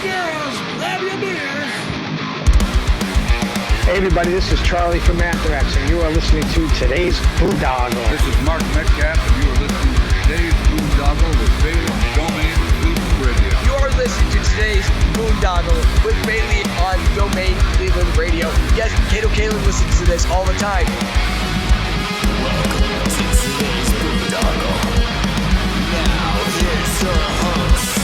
girls, grab your beers. Hey everybody, this is Charlie from Anthrax, and you are listening to today's Boondoggle. This is Mark Metcalf, and you are listening to today's Boondoggle with Bailey on Domain Cleveland Radio. You are listening to today's Boondoggle with Bailey on Domain Cleveland Radio. Yes, Kato Kalin listens to this all the time. Welcome to today's Boondoggle. Now here's your host.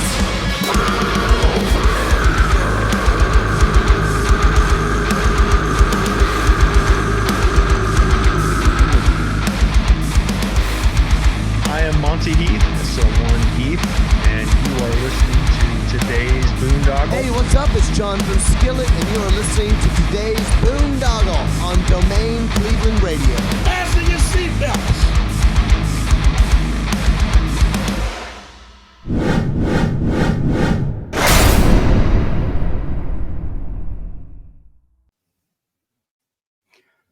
I am Monty Heath, so one Heath, and you are listening to today's Boondoggle. Hey, what's up? It's John from Skillet, and you are listening to today's Boondoggle on Domain Cleveland Radio. Fasten your seatbelts.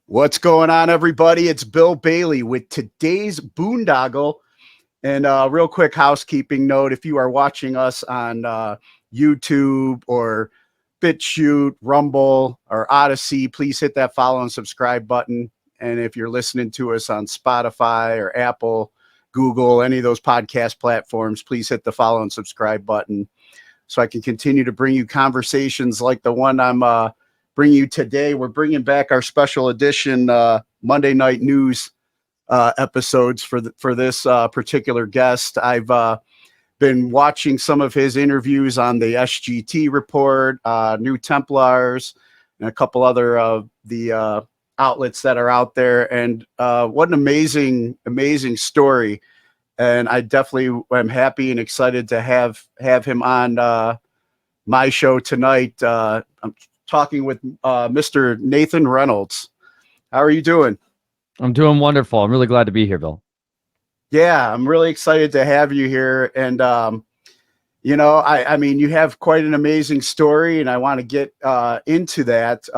What's going on, everybody? It's Bill Bailey with today's Boondoggle. And real quick housekeeping note, if you are watching us on YouTube or BitChute, Rumble, or Odyssey, please hit that follow and subscribe button. And if you're listening to us on Spotify or Apple, Google, any of those podcast platforms, please hit the follow and subscribe button so I can continue to bring you conversations like the one I'm bringing you today. We're bringing back our special edition Monday Night News episodes for this particular guest. I've been watching some of his interviews on the SGT Report, New Templars, and a couple other of the outlets that are out there. And what an amazing story. And I definitely am happy and excited to have him on my show tonight. I'm talking with Mr. Nathan Reynolds. How are you doing? I'm doing wonderful. I'm really glad to be here, Bill. Yeah, I'm really excited to have you here. And, I mean, you have quite an amazing story, and I want to get into that.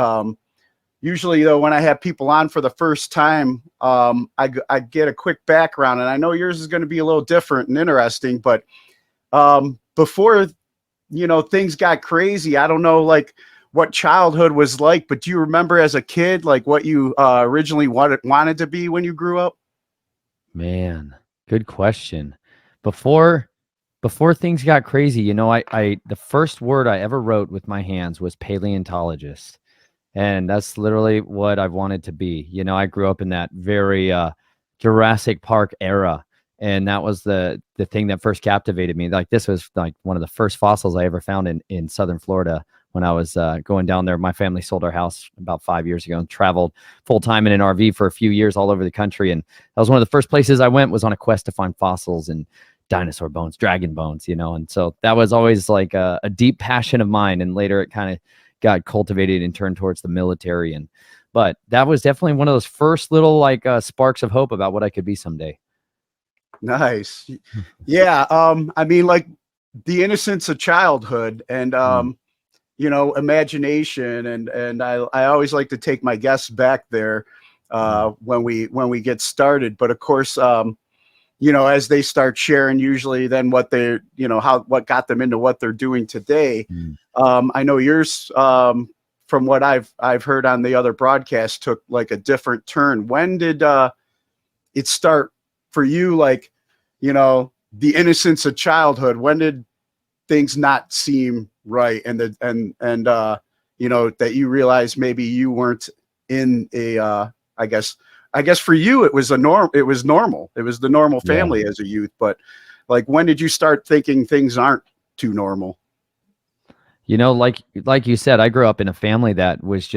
Usually, though, when I have people on for the first time, I get a quick background, and I know yours is going to be a little different and interesting. But before, things got crazy, I don't know, like, what childhood was like, but do you remember as a kid, like what you originally wanted to be when you grew up? Man, good question. Before things got crazy, I the first word I ever wrote with my hands was paleontologist. And that's literally what I've wanted to be. I grew up in that very Jurassic Park era. And that was the thing that first captivated me. Like, this was like one of the first fossils I ever found in Southern Florida. When I was going down there, my family sold our house about 5 years ago and traveled full time in an RV for a few years all over the country. And that was one of the first places I went, was on a quest to find fossils and dinosaur bones, dragon bones, And so that was always like a deep passion of mine. And later it kind of got cultivated and turned towards the military. But that was definitely one of those first little sparks of hope about what I could be someday. Nice. Yeah. I mean, like the innocence of childhood and, imagination. And I always like to take my guests back there when we get started. But of course, as they start sharing, usually then what they're, what got them into what they're doing today. I know yours, from what I've heard on the other broadcasts, took like a different turn. When did it start for you? Like, the innocence of childhood. When did things not seem right, and that you realized maybe you weren't in a I guess for you it was normal. It was the normal family as a youth. But like, when did you start thinking things aren't too normal? Like you said, I grew up in a family that was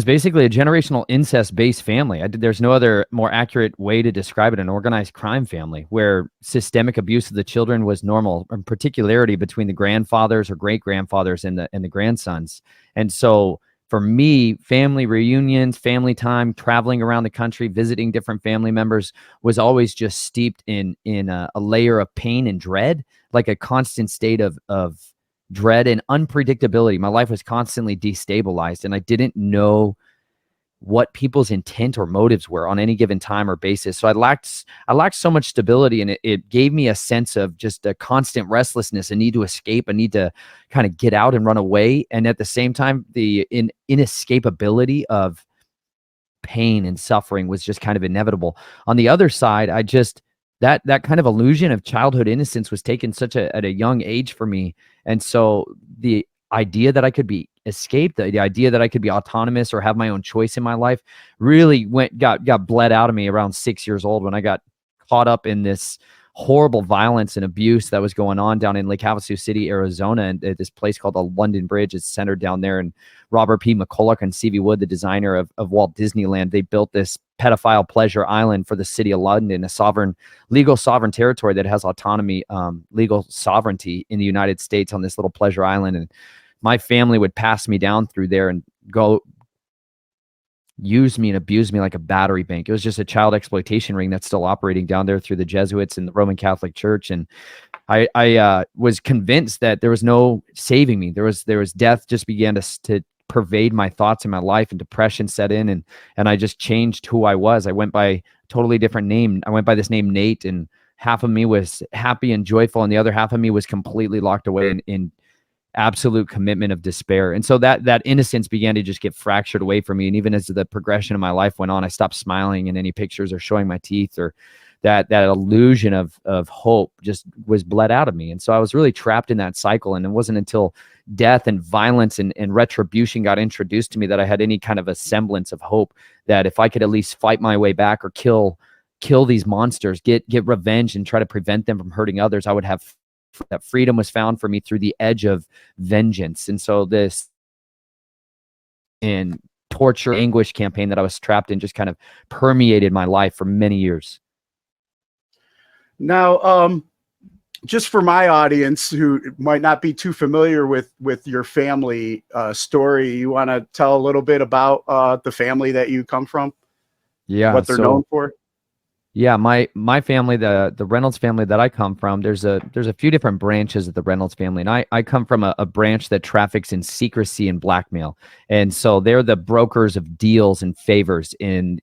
basically a generational incest-based family. There's no other more accurate way to describe it, an organized crime family where systemic abuse of the children was normal, in particularity between the grandfathers or great-grandfathers and the grandsons. And so for me, family reunions, family time, traveling around the country, visiting different family members was always just steeped in a layer of pain and dread, like a constant state of dread and unpredictability. My life was constantly destabilized, and I didn't know what people's intent or motives were on any given time or basis. So I lacked so much stability, and it gave me a sense of just a constant restlessness, a need to escape, a need to kind of get out and run away. And at the same time, the inescapability of pain and suffering was just kind of inevitable. On the other side, I just that kind of illusion of childhood innocence was taken at a young age for me. And so the idea that I could be escaped, the idea that I could be autonomous or have my own choice in my life really got bled out of me around 6 years old, when I got caught up in this horrible violence and abuse that was going on down in Lake Havasu City, Arizona, and at this place called the London Bridge. It's centered down there. And Robert P. McCulloch and C.V. Wood, the designer of Walt Disneyland, they built this pedophile pleasure island for the city of London, a legal sovereign territory that has autonomy, legal sovereignty in the United States on this little pleasure island. And my family would pass me down through there and go use me and abuse me like a battery bank. It was just a child exploitation ring that's still operating down there through the Jesuits and the Roman Catholic Church. And I was convinced that there was no saving me. There was death just began to pervade my thoughts in my life, and depression set in, and I just changed who I was. I went by a totally different name. I went by this name Nate, and half of me was happy and joyful, and the other half of me was completely locked away in absolute commitment of despair. And so that innocence began to just get fractured away from me. And even as the progression of my life went on, I stopped smiling in any pictures or showing my teeth, or that illusion of hope just was bled out of me. And so I was really trapped in that cycle. And it wasn't until death and violence and retribution got introduced to me that I had any kind of a semblance of hope that if I could at least fight my way back or kill these monsters, get revenge and try to prevent them from hurting others, I would have that freedom was found for me through the edge of vengeance. And so this in torture, anguish campaign that I was trapped in just kind of permeated my life for many years. Now, just for my audience who might not be too familiar with your family story, you want to tell a little bit about the family that you come from? Yeah. What they're known for? Yeah, my family, the Reynolds family that I come from, there's a few different branches of the Reynolds family, and I come from a branch that traffics in secrecy and blackmail, and so they're the brokers of deals and favors in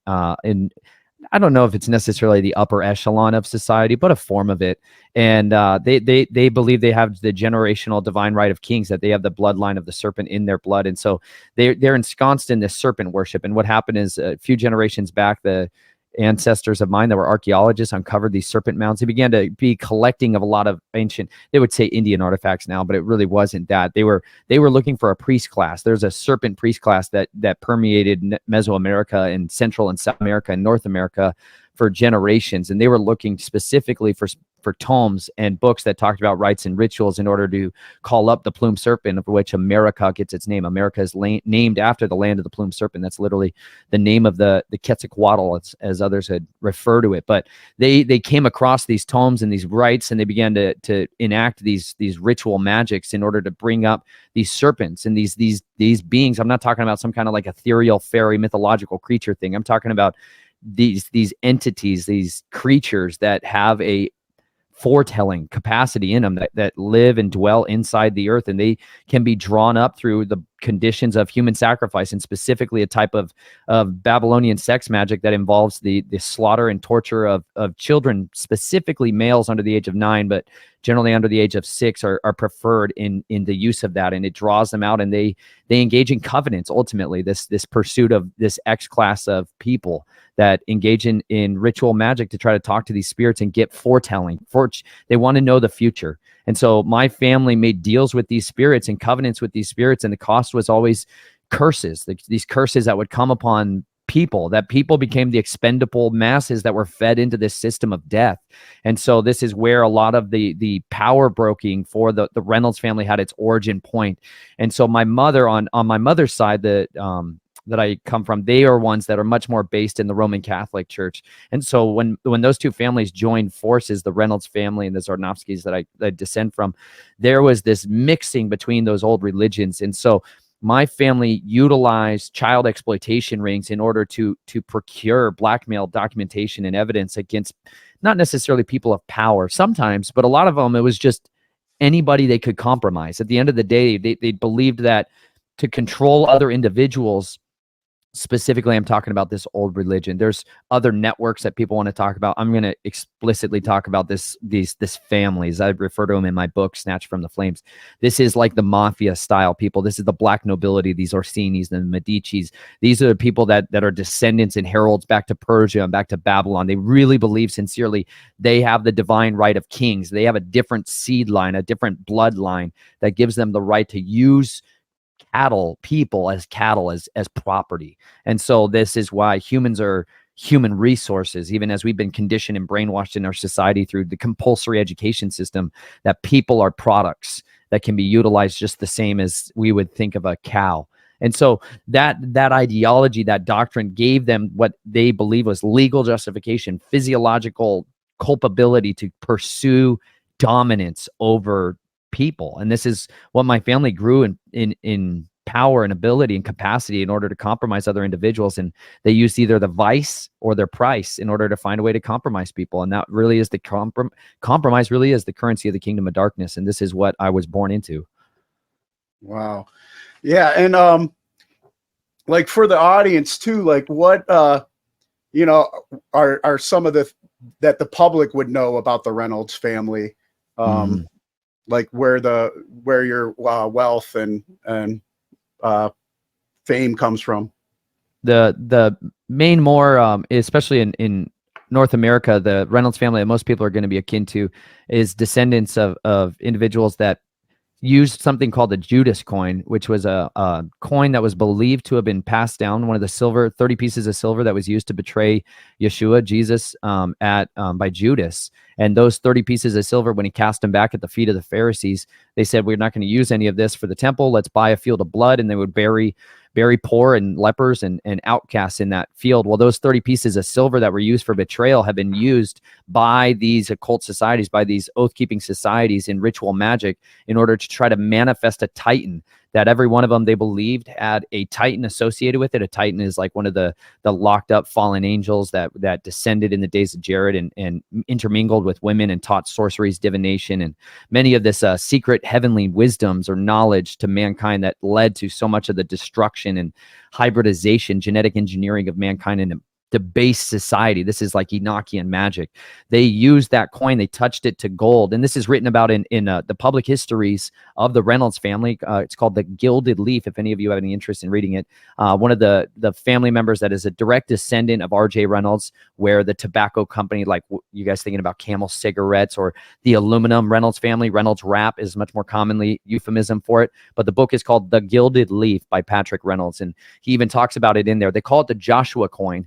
I don't know if it's necessarily the upper echelon of society, but a form of it. And they believe they have the generational divine right of kings, that they have the bloodline of the serpent in their blood, and so they're ensconced in this serpent worship. And what happened is a few generations back, the ancestors of mine that were archaeologists uncovered these serpent mounds. They began to be collecting of a lot of ancient, they would say Indian artifacts now, but it really wasn't that. They were looking for a priest class. There's a serpent priest class that permeated Mesoamerica and Central and South America and North America for generations. And they were looking specifically for tomes and books that talked about rites and rituals in order to call up the plumed serpent, of which America gets its name. America is named after the land of the plumed serpent. That's literally the name of the Quetzalcoatl, as others had referred to it. But they came across these tomes and these rites, and they began to enact these ritual magics in order to bring up these serpents and these beings. I'm not talking about some kind of like ethereal fairy mythological creature thing. I'm talking about these entities, these creatures that have a foretelling capacity in them, that live and dwell inside the earth, and they can be drawn up through the conditions of human sacrifice, and specifically a type of Babylonian sex magic that involves the slaughter and torture of children, specifically males under the age of 9, but generally under the age of 6 are preferred in the use of that. And it draws them out, and they engage in covenants. Ultimately, this pursuit of this X class of people that engage in ritual magic to try to talk to these spirits and get foretelling. They want to know the future. And so my family made deals with these spirits and covenants with these spirits, and the cost was always curses, these curses that would come upon people, that people became the expendable masses that were fed into this system of death. And so this is where a lot of the power broking for the Reynolds family had its origin point. And so my mother, on my mother's side, that I come from, they are ones that are much more based in the Roman Catholic Church. And so when those two families joined forces, the Reynolds family and the Zarnowskis that I descend from, there was this mixing between those old religions. And so my family utilized child exploitation rings in order to procure blackmail documentation and evidence against not necessarily people of power sometimes, but a lot of them, it was just anybody they could compromise. At the end of the day, they believed that to control other individuals specifically, I'm talking about this old religion. There's other networks that people want to talk about. I'm going to explicitly talk about this families. I refer to them in my book, Snatched from the Flames. This is like the mafia style people. This is the black nobility, these Orsinis, the Medicis. These are the people that are descendants and heralds back to Persia and back to Babylon. They really believe sincerely they have the divine right of kings. They have a different seed line, a different bloodline that gives them the right to use people as cattle, as property. And so this is why humans are human resources, even as we've been conditioned and brainwashed in our society through the compulsory education system, that people are products that can be utilized just the same as we would think of a cow. And so that ideology, that doctrine gave them what they believe was legal justification, physiological culpability to pursue dominance over people. And this is what my family grew in power and ability and capacity in order to compromise other individuals. And they used either the vice or their price in order to find a way to compromise people. And that really is the compromise really is the currency of the kingdom of darkness. And this is what I was born into. Wow. Yeah. And like for the audience too, like what are some of that the public would know about the Reynolds family? Like where your wealth and fame comes from. The main more, especially in North America, the Reynolds family that most people are going to be akin to is descendants of individuals that used something called the Judas coin, which was a coin that was believed to have been passed down, one of the 30 pieces of silver that was used to betray Yeshua, Jesus, by Judas. And those 30 pieces of silver, when he cast them back at the feet of the Pharisees, they said, we're not going to use any of this for the temple. Let's buy a field of blood. And they would bury poor and lepers and outcasts in that field. Well, those 30 pieces of silver that were used for betrayal have been used by these occult societies, by these oath-keeping societies in ritual magic in order to try to manifest a titan, that every one of them they believed had a titan associated with it. A titan is like one of the locked up fallen angels that descended in the days of Jared and intermingled with women and taught sorceries, divination, and many of this secret heavenly wisdoms or knowledge to mankind that led to so much of the destruction and hybridization, genetic engineering of mankind in the base society. This is like Enochian magic. They used that coin, they touched it to gold. And this is written about in the public histories of the Reynolds family. It's called The Gilded Leaf, if any of you have any interest in reading it. One of the family members that is a direct descendant of R.J. Reynolds, where the tobacco company, like you guys thinking about Camel cigarettes or the aluminum Reynolds family, Reynolds wrap is much more commonly euphemism for it. But the book is called The Gilded Leaf by Patrick Reynolds. And he even talks about it in there. They call it the Joshua coin.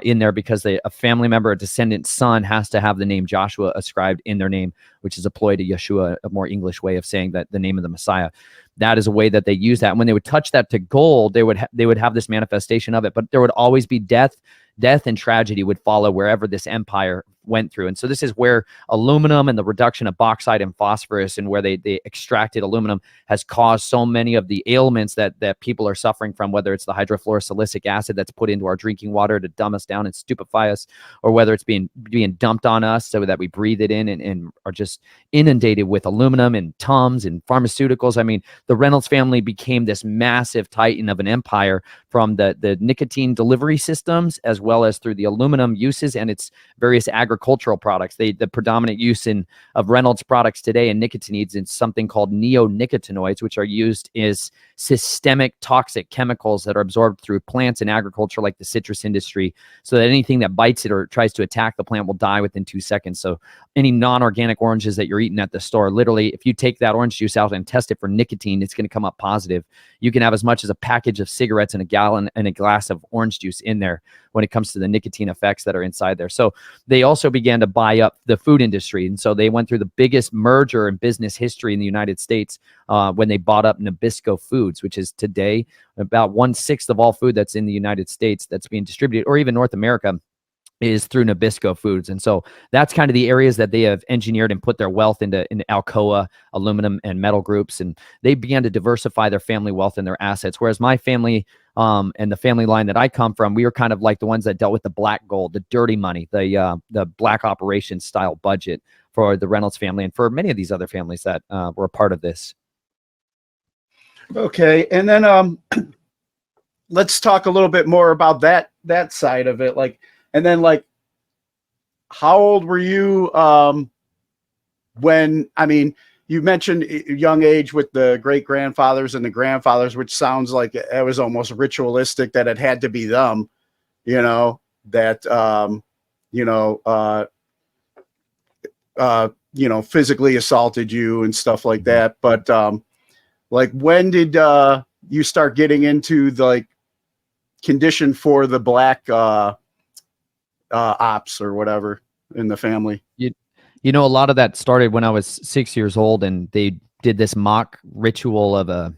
In there because a family member, a descendant son, has to have the name Joshua ascribed in their name, which is a ploy to Yeshua, a more English way of saying that the name of the Messiah. That is a way that they use that. And when they would touch that to gold, they would have this manifestation of it. But there would always be death and tragedy would follow wherever this empire went through. And so this is where aluminum and the reduction of bauxite and phosphorus and where they extracted aluminum has caused so many of the ailments that people are suffering from, whether it's the hydrofluorosilicic acid that's put into our drinking water to dumb us down and stupefy us, or whether it's being dumped on us so that we breathe it in and are just inundated with aluminum and Tums and pharmaceuticals. I mean, the Reynolds family became this massive titan of an empire from the nicotine delivery systems, as well as through the aluminum uses and its various agricultural products. The predominant use of Reynolds products today in nicotinoids is something called neonicotinoids, which are used as systemic toxic chemicals that are absorbed through plants in agriculture, like the citrus industry, so that anything that bites it or tries to attack the plant will die within 2 seconds. So any non-organic oranges that you're eating at the store, literally, if you take that orange juice out and test it for nicotine, it's going to come up positive. You can have as much as a package of cigarettes and a gallon and a glass of orange juice in there when it comes to the nicotine effects that are inside there. So they also began to buy up the food industry. And so they went through the biggest merger in business history in the United States when they bought up Nabisco Foods, which is today about 1/6 of all food that's in the United States that's being distributed, or even North America, is through Nabisco Foods. And so that's kind of the areas that they have engineered and put their wealth into Alcoa, aluminum and metal groups. And they began to diversify their family wealth and their assets. Whereas my family and the family line that I come from, we were kind of like the ones that dealt with the black gold, the dirty money, the black operations style budget for the Reynolds family and for many of these other families that were a part of this. Okay. And then let's talk a little bit more about that side of it. Like, and then like, how old were you when, I mean, you mentioned young age with the great grandfathers and the grandfathers, which sounds like it was almost ritualistic that it had to be them, you know, that, physically assaulted you and stuff like that. But like, when did you start getting into the like condition for the black ops or whatever in the family? You know, a lot of that started when I was 6 years old, and they did this mock ritual of a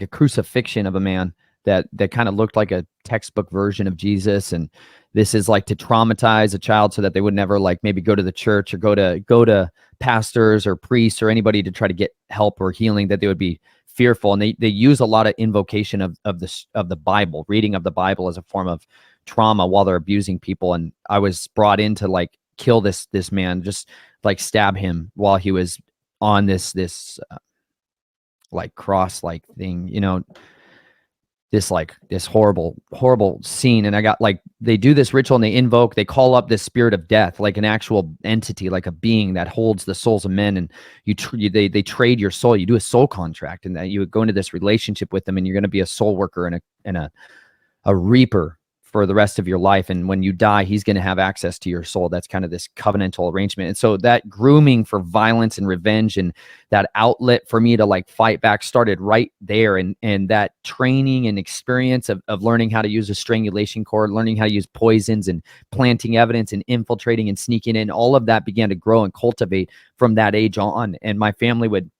crucifixion of a man that kind of looked like a textbook version of Jesus. And this is like to traumatize a child so that they would never like maybe go to the church or go to pastors or priests or anybody to try to get help or healing, that they would be fearful. And they use a lot of invocation of the Bible, reading of the Bible as a form of trauma while they're abusing people. And I was brought in to like kill this man, just like stab him while he was on this like cross like thing, you know, this horrible scene. And I got like, they do this ritual and they call up this spirit of death, like an actual entity, like a being that holds the souls of men. And they trade your soul. You do a soul contract, and that you would go into this relationship with them, and you're going to be a soul worker and a reaper for the rest of your life. And when you die, he's going to have access to your soul. That's kind of this covenantal arrangement. And so that grooming for violence and revenge, and that outlet for me to like fight back, started right there. And that training and experience of learning how to use a strangulation cord, learning how to use poisons and planting evidence and infiltrating and sneaking in, all of that began to grow and cultivate from that age on. And my family would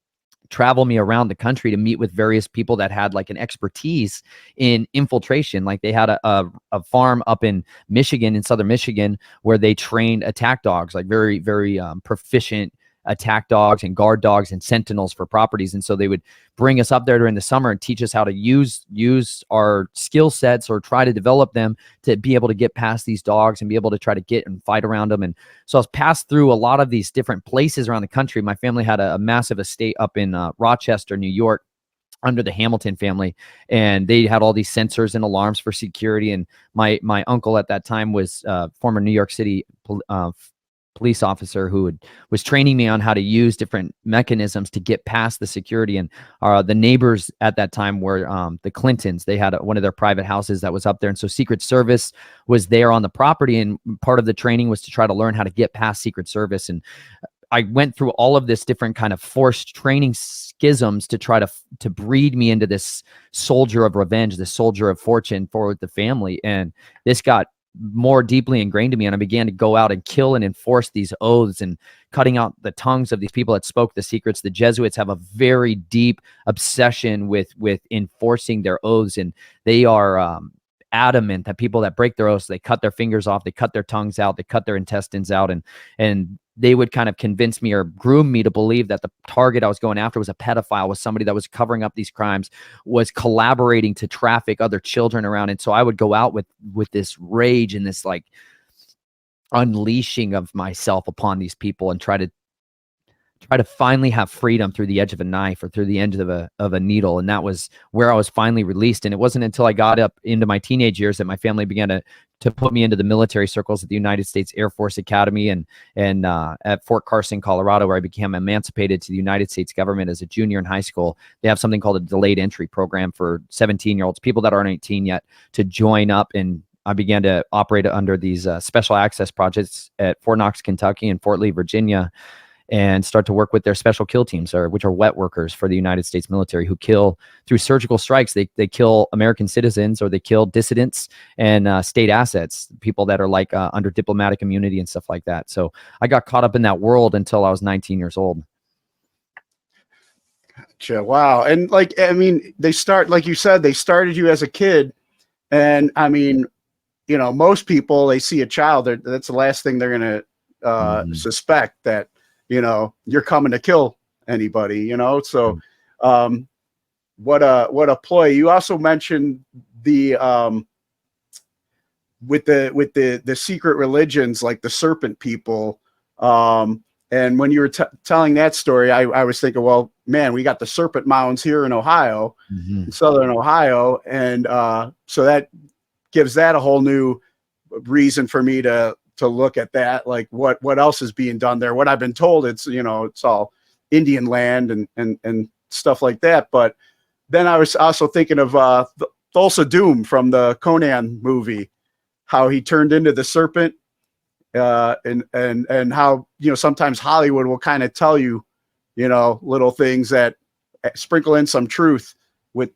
travel me around the country to meet with various people that had like an expertise in infiltration. Like they had a farm up in Michigan, in southern Michigan, where they trained attack dogs, like very, very proficient attack dogs and guard dogs and sentinels for properties. And so they would bring us up there during the summer and teach us how to use our skill sets, or try to develop them to be able to get past these dogs and be able to try to get and fight around them. And so I was passed through a lot of these different places around the country. My family had a massive estate up in Rochester, New York, under the Hamilton family, and they had all these sensors and alarms for security. And my uncle at that time was former New York City police officer who was training me on how to use different mechanisms to get past the security. And the neighbors at that time were the Clintons. They had one of their private houses that was up there. And so Secret Service was there on the property. And part of the training was to try to learn how to get past Secret Service. And I went through all of this different kind of forced training schisms to try to breed me into this soldier of revenge, this soldier of fortune for the family. And this got more deeply ingrained to me, and I began to go out and kill and enforce these oaths and cutting out the tongues of these people that spoke the secrets. The Jesuits have a very deep obsession with enforcing their oaths, and they are adamant that people that break their oaths, they cut their fingers off, they cut their tongues out, they cut their intestines out, and they would kind of convince me or groom me to believe that the target I was going after was a pedophile, was somebody that was covering up these crimes, was collaborating to traffic other children around. And so I would go out with this rage and this like unleashing of myself upon these people and try to finally have freedom through the edge of a knife or through the end of a needle. And that was where I was finally released. And it wasn't until I got up into my teenage years that my family began to put me into the military circles at the United States Air Force Academy and at Fort Carson, Colorado, where I became emancipated to the United States government as a junior in high school. They have something called a delayed entry program for 17-year-olds, people that aren't 18 yet, to join up. And I began to operate under these special access projects at Fort Knox, Kentucky and Fort Lee, Virginia, and start to work with their special kill teams, which are wet workers for the United States military, who kill through surgical strikes. They kill American citizens, or they kill dissidents and state assets, people that are like under diplomatic immunity and stuff like that. So I got caught up in that world until I was 19 years old. Gotcha. Wow. And like, I mean, like you said, they started you as a kid. And I mean, you know, most people, they see a child, that's the last thing they're going to suspect, that, you know, you're coming to kill anybody, you know? So, what a ploy. You also mentioned the, with the secret religions, like the serpent people. And And when you were telling that story, I was thinking, well, man, we got the Serpent Mounds here in Ohio, in Southern Ohio. And so that gives that a whole new reason for me to look at that. Like what else is being done there? What I've been told, it's, you know, it's all Indian land and stuff like that. But then I was also thinking of Thulsa Doom from the Conan movie, how he turned into the serpent. And how, you know, sometimes Hollywood will kind of tell you, you know, little things that sprinkle in some truth with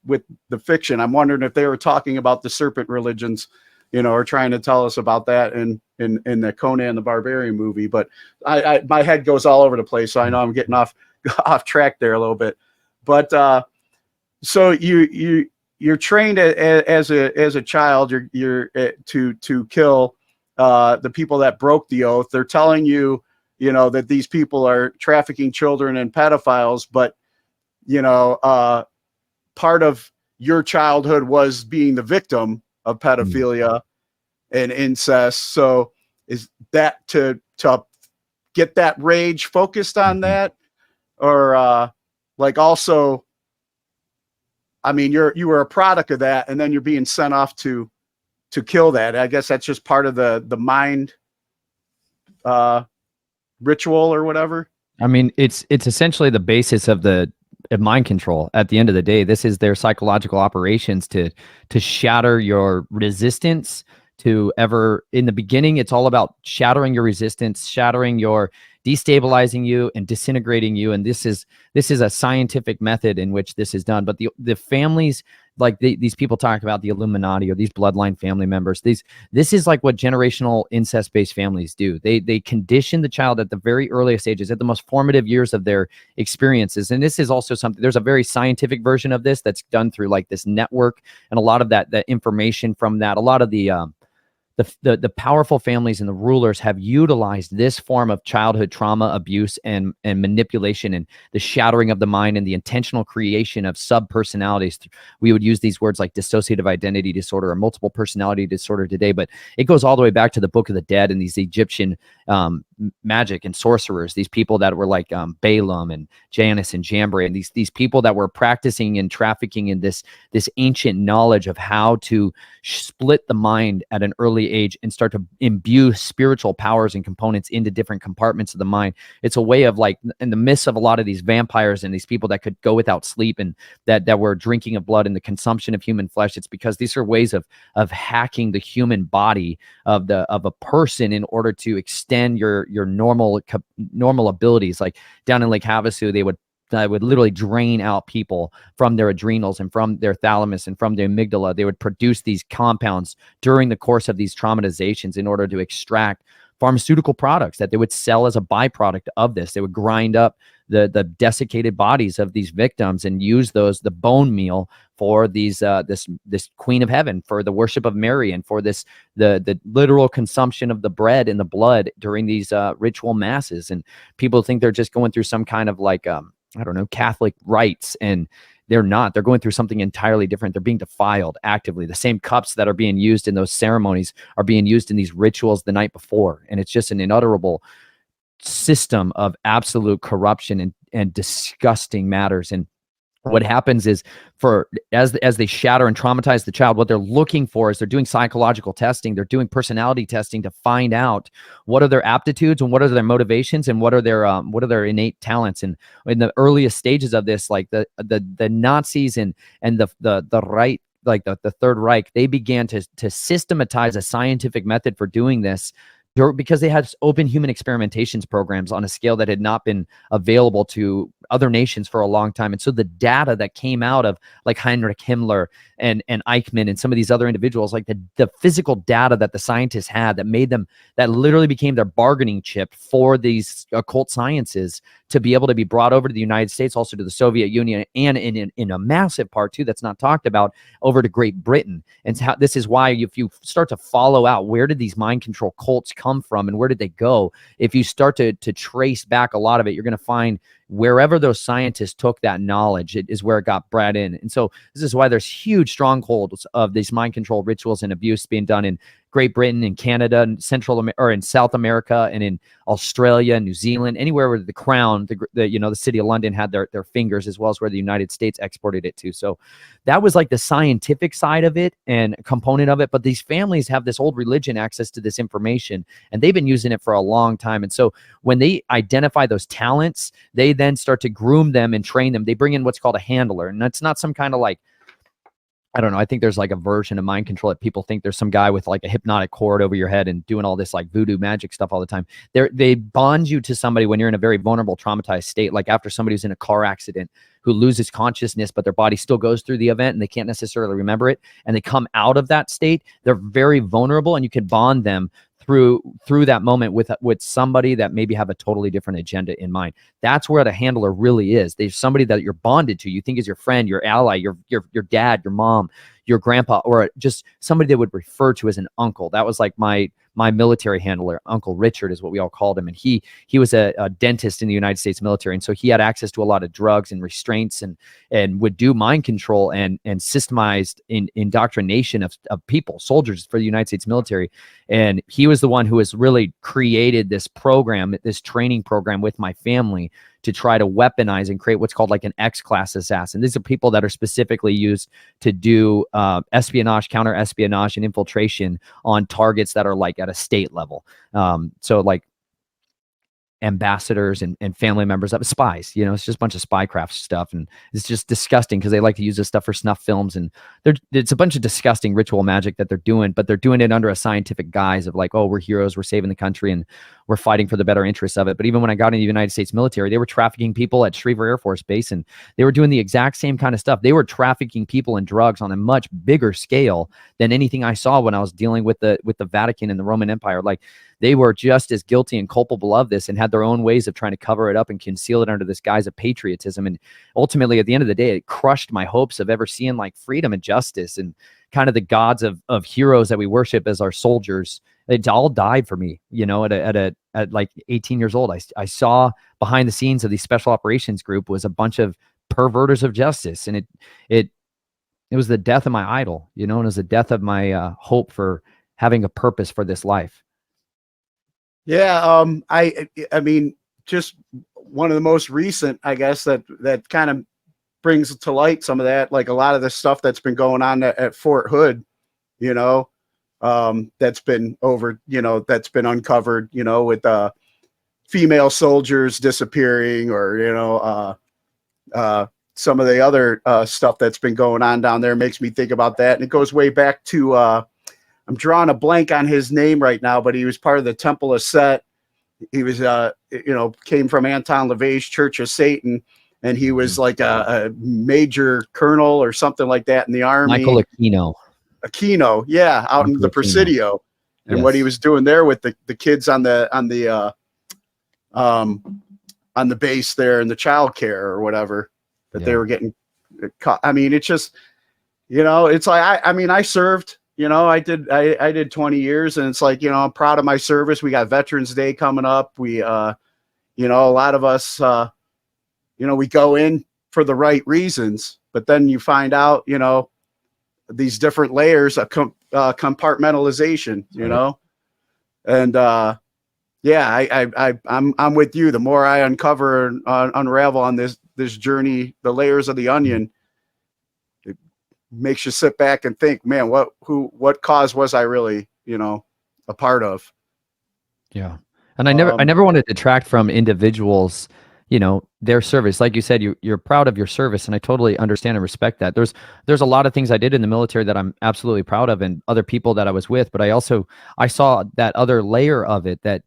the fiction. I'm wondering if they were talking about the serpent religions, you know, or trying to tell us about that in the Conan the Barbarian movie. But I my head goes all over the place, so I know I'm getting off track there a little bit. But so you're trained as a child. You're to kill the people that broke the oath. They're telling you, you know, that these people are trafficking children and pedophiles, but, you know, part of your childhood was being the victim of pedophilia and incest. So is that to get that rage focused on that? Or like also, I mean, you were a product of that, and then you're being sent off to kill that. I guess that's just part of the mind ritual or whatever. I mean, it's essentially the basis of mind control. At the end of the day, this is their psychological operations to shatter your resistance to ever. In the beginning, it's all about shattering your resistance, destabilizing you and disintegrating you. And this is a scientific method in which this is done. But the families, like these people talk about the Illuminati or these bloodline family members, this is like what generational incest-based families do. They condition the child at the very earliest stages, at the most formative years of their experiences. And this is also something, there's a very scientific version of this that's done through like this network, and a lot of that information from that, a lot of the powerful families and the rulers have utilized this form of childhood trauma, abuse, and manipulation, and the shattering of the mind and the intentional creation of sub-personalities. We would use these words like dissociative identity disorder or multiple personality disorder today, but it goes all the way back to the Book of the Dead and these Egyptian magic and sorcerers, these people that were like Balaam and Janus and Jambres, and these people that were practicing and trafficking in this ancient knowledge of how to split the mind at an early age and start to imbue spiritual powers and components into different compartments of the mind. It's a way of, like, in the midst of a lot of these vampires and these people that could go without sleep and that were drinking of blood and the consumption of human flesh. It's because these are ways of hacking the human body of a person in order to extend your normal abilities. Like down in Lake Havasu, they would literally drain out people from their adrenals and from their thalamus and from their amygdala. They would produce these compounds during the course of these traumatizations in order to extract pharmaceutical products that they would sell as a byproduct of this. They would grind up the desiccated bodies of these victims and use the bone meal for these this Queen of Heaven, for the worship of Mary, and for the literal consumption of the bread and the blood during these ritual masses. And people think they're just going through some kind of like I don't know, Catholic rites, and they're not. They're going through something entirely different. They're being defiled actively. The same cups that are being used in those ceremonies are being used in these rituals the night before. And it's just an unutterable system of absolute corruption and disgusting matters. And what happens is, as they shatter and traumatize the child, what they're looking for is they're doing psychological testing. They're doing personality testing to find out what are their aptitudes and what are their motivations and what are their innate talents. And in the earliest stages of this, like the Nazis and the right, like the Third Reich, they began to systematize a scientific method for doing this, because they had open human experimentations programs on a scale that had not been available to other nations for a long time. And so the data that came out of like Heinrich Himmler and Eichmann and some of these other individuals, like the physical data that the scientists had that literally became their bargaining chip for these occult sciences to be able to be brought over to the United States, also to the Soviet Union, and in a massive part too that's not talked about, over to Great Britain. And this is why, if you start to follow out where did these mind control cults come from and where did they go, if you start to trace back a lot of it, you're going to find wherever those scientists took that knowledge, it is where it got bred in. And so this is why there's huge strongholds of these mind control rituals and abuse being done in Great Britain and Canada and or in South America and in Australia, New Zealand, anywhere where the crown, the city of London had their fingers, as well as where the United States exported it to. So that was like the scientific side of it and component of it. But these families have this old religion access to this information, and they've been using it for a long time. And so when they identify those talents, they then start to groom them and train them. They bring in what's called a handler, and that's not some kind of like, I don't know. I think there's like a version of mind control that people think there's some guy with like a hypnotic cord over your head and doing all this like voodoo magic stuff all the time. They bond you to somebody when you're in a very vulnerable, traumatized state, like after somebody who's in a car accident who loses consciousness, but their body still goes through the event and they can't necessarily remember it. And they come out of that state. They're very vulnerable, and you can bond them through that moment with somebody that maybe have a totally different agenda in mind. That's where the handler really is. There's somebody that you're bonded to, you think is your friend, your ally, your dad, your mom, your grandpa, or just somebody that would refer to as an uncle. That was like my military handler. Uncle Richard is what we all called him. And he was a dentist in the United States military. And so he had access to a lot of drugs and restraints and would do mind control and systemized indoctrination of people, soldiers for the United States military. And he was the one who has really created this program, this training program with my family to try to weaponize and create what's called like an X-class assassin. These are people that are specifically used to do espionage, counter-espionage, and infiltration on targets that are like at a state level. So like ambassadors and family members of spies, it's just a bunch of spycraft stuff, and it's just disgusting because they like to use this stuff for snuff films, and it's a bunch of disgusting ritual magic that they're doing, but they're doing it under a scientific guise of like, oh, we're heroes, we're saving the country, and we're fighting for the better interests of it. But even when I got into the United States military, they were trafficking people at Schriever Air Force Base, and they were doing the exact same kind of stuff. They were trafficking people and drugs on a much bigger scale than anything I saw when I was dealing with the Vatican and the Roman Empire. Like, they were just as guilty and culpable of this and had their own ways of trying to cover it up and conceal it under this guise of patriotism. And ultimately, at the end of the day, it crushed my hopes of ever seeing like freedom and justice and kind of the gods of heroes that we worship as our soldiers. They all died for me, at like 18 years old. I saw behind the scenes of the special operations group was a bunch of perverters of justice. And it was the death of my idol, and it was the death of my hope for having a purpose for this life. Yeah. I mean, just one of the most recent, I guess, that kind of brings to light some of that, like a lot of the stuff that's been going on at Fort Hood, that's been that's been uncovered, with female soldiers disappearing, or, some of the other stuff that's been going on down there makes me think about that. And it goes way back to, I'm drawing a blank on his name right now, but he was part of the Temple of Set. He was, came from Anton LaVey's Church of Satan, and he was like a major colonel or something like that in the army. Michael Aquino. Yeah, out in the Presidio, and what he was doing there with the kids on the base there in the child care or whatever that they were getting caught. I mean, it's just, it's like, I served. I did 20 years, and it's like, I'm proud of my service. We got Veterans Day coming up. We, a lot of us, we go in for the right reasons, but then you find out, these different layers of compartmentalization, and I'm with you. The more I uncover and unravel on this journey, the layers of the onion, makes you sit back and think, man, what cause was I really, a part of? Yeah. And I never want to detract from individuals, their service. Like you said, you're proud of your service, and I totally understand and respect that. There's a lot of things I did in the military that I'm absolutely proud of, and other people that I was with, but I saw that other layer of it that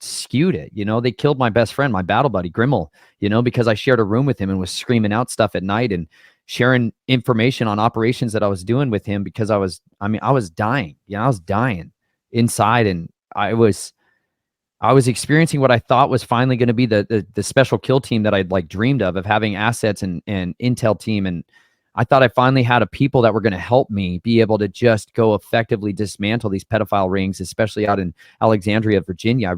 skewed it. They killed my best friend, my battle buddy, Grimmel, because I shared a room with him and was screaming out stuff at night and sharing information on operations that I was doing with him, because I was dying. I was dying inside, and I was experiencing what I thought was finally going to be the special kill team that I'd like dreamed of having assets and intel team. And I thought I finally had a people that were going to help me be able to just go effectively dismantle these pedophile rings, especially out in Alexandria, Virginia.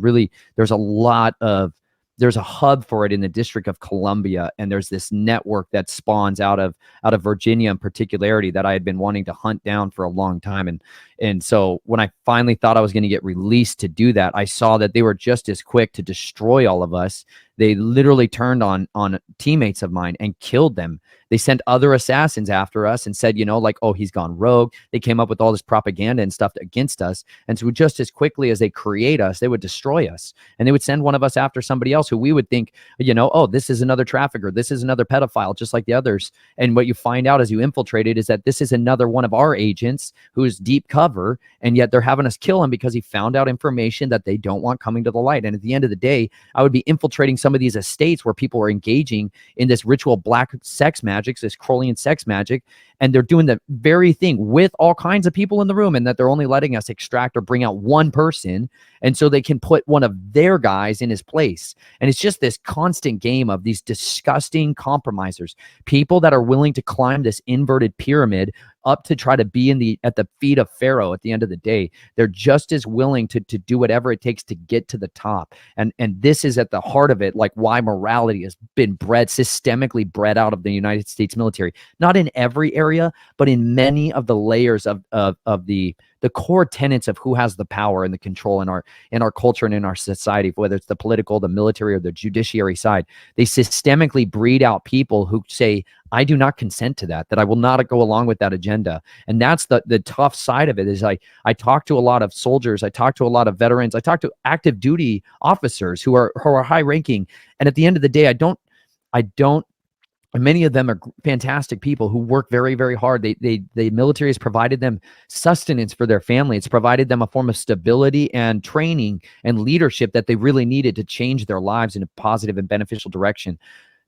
There's a lot of there's a hub for it in the District of Columbia, and there's this network that spawns out of Virginia in particularity that I had been wanting to hunt down for a long time. And so when I finally thought I was going to get released to do that, I saw that they were just as quick to destroy all of us. They literally turned on teammates of mine and killed them. They sent other assassins after us and said, like, oh, he's gone rogue. They came up with all this propaganda and stuff against us. And so just as quickly as they create us, they would destroy us. And they would send one of us after somebody else who we would think, oh, this is another trafficker. This is another pedophile, just like the others. And what you find out as you infiltrate it is that this is another one of our agents who's deep cover. And yet they're having us kill him because he found out information that they don't want coming to the light. And at the end of the day, I would be infiltrating some of these estates where people are engaging in this ritual black sex magic, this Crowleyan sex magic, and they're doing the very thing with all kinds of people in the room, and that they're only letting us extract or bring out one person, and so they can put one of their guys in his place. And it's just this constant game of these disgusting compromisers, people that are willing to climb this inverted pyramid up to try to be at the feet of Pharaoh. At the end of the day, they're just as willing to do whatever it takes to get to the top. And this is at the heart of it, like why morality has been systemically bred out of the United States military, not in every area, but in many of the layers of the core tenets of who has the power and the control in our culture and in our society, whether it's the political, the military, or the judiciary side. They systemically breed out people who say, I do not consent to that I will not go along with that agenda. And that's the tough side of it. Is I talk to a lot of soldiers, I talk to a lot of veterans, I talk to active duty officers who are high ranking. And at the end of the day, many of them are fantastic people who work very, very hard. The military has provided them sustenance for their family. It's provided them a form of stability and training and leadership that they really needed to change their lives in a positive and beneficial direction.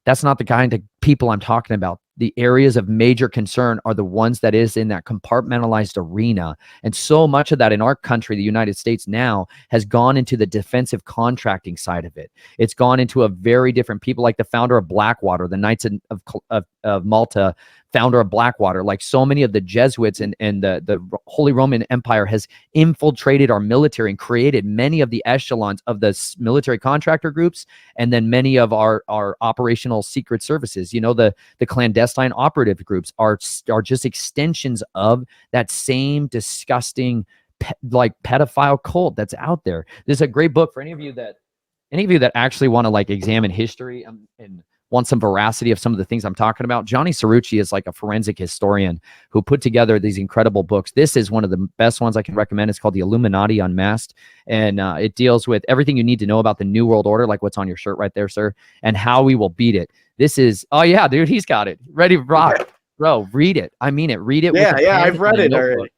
That's not the kind of people I'm talking about. The areas of major concern are the ones that is in that compartmentalized arena. And so much of that in our country, the United States now, has gone into the defensive contracting side of it. It's gone into a very different people, like the founder of Blackwater, the Knights of Malta, founder of Blackwater, like so many of the Jesuits and the Holy Roman Empire has infiltrated our military and created many of the echelons of the military contractor groups, and then many of our operational secret services. The clandestine operative groups are just extensions of that same disgusting pedophile cult that's out there. There's a great book for any of you that actually want to examine history and want some veracity of some of the things I'm talking about. Johnny Cerrucci is like a forensic historian who put together these incredible books. This is one of the best ones I can recommend. It's called The Illuminati Unmasked. And it deals with everything you need to know about the New World Order, like what's on your shirt right there, sir, and how we will beat it. This is, oh yeah, dude, he's got it. Ready to rock. Bro, read it. I mean it. Read it. Yeah, I've read it already.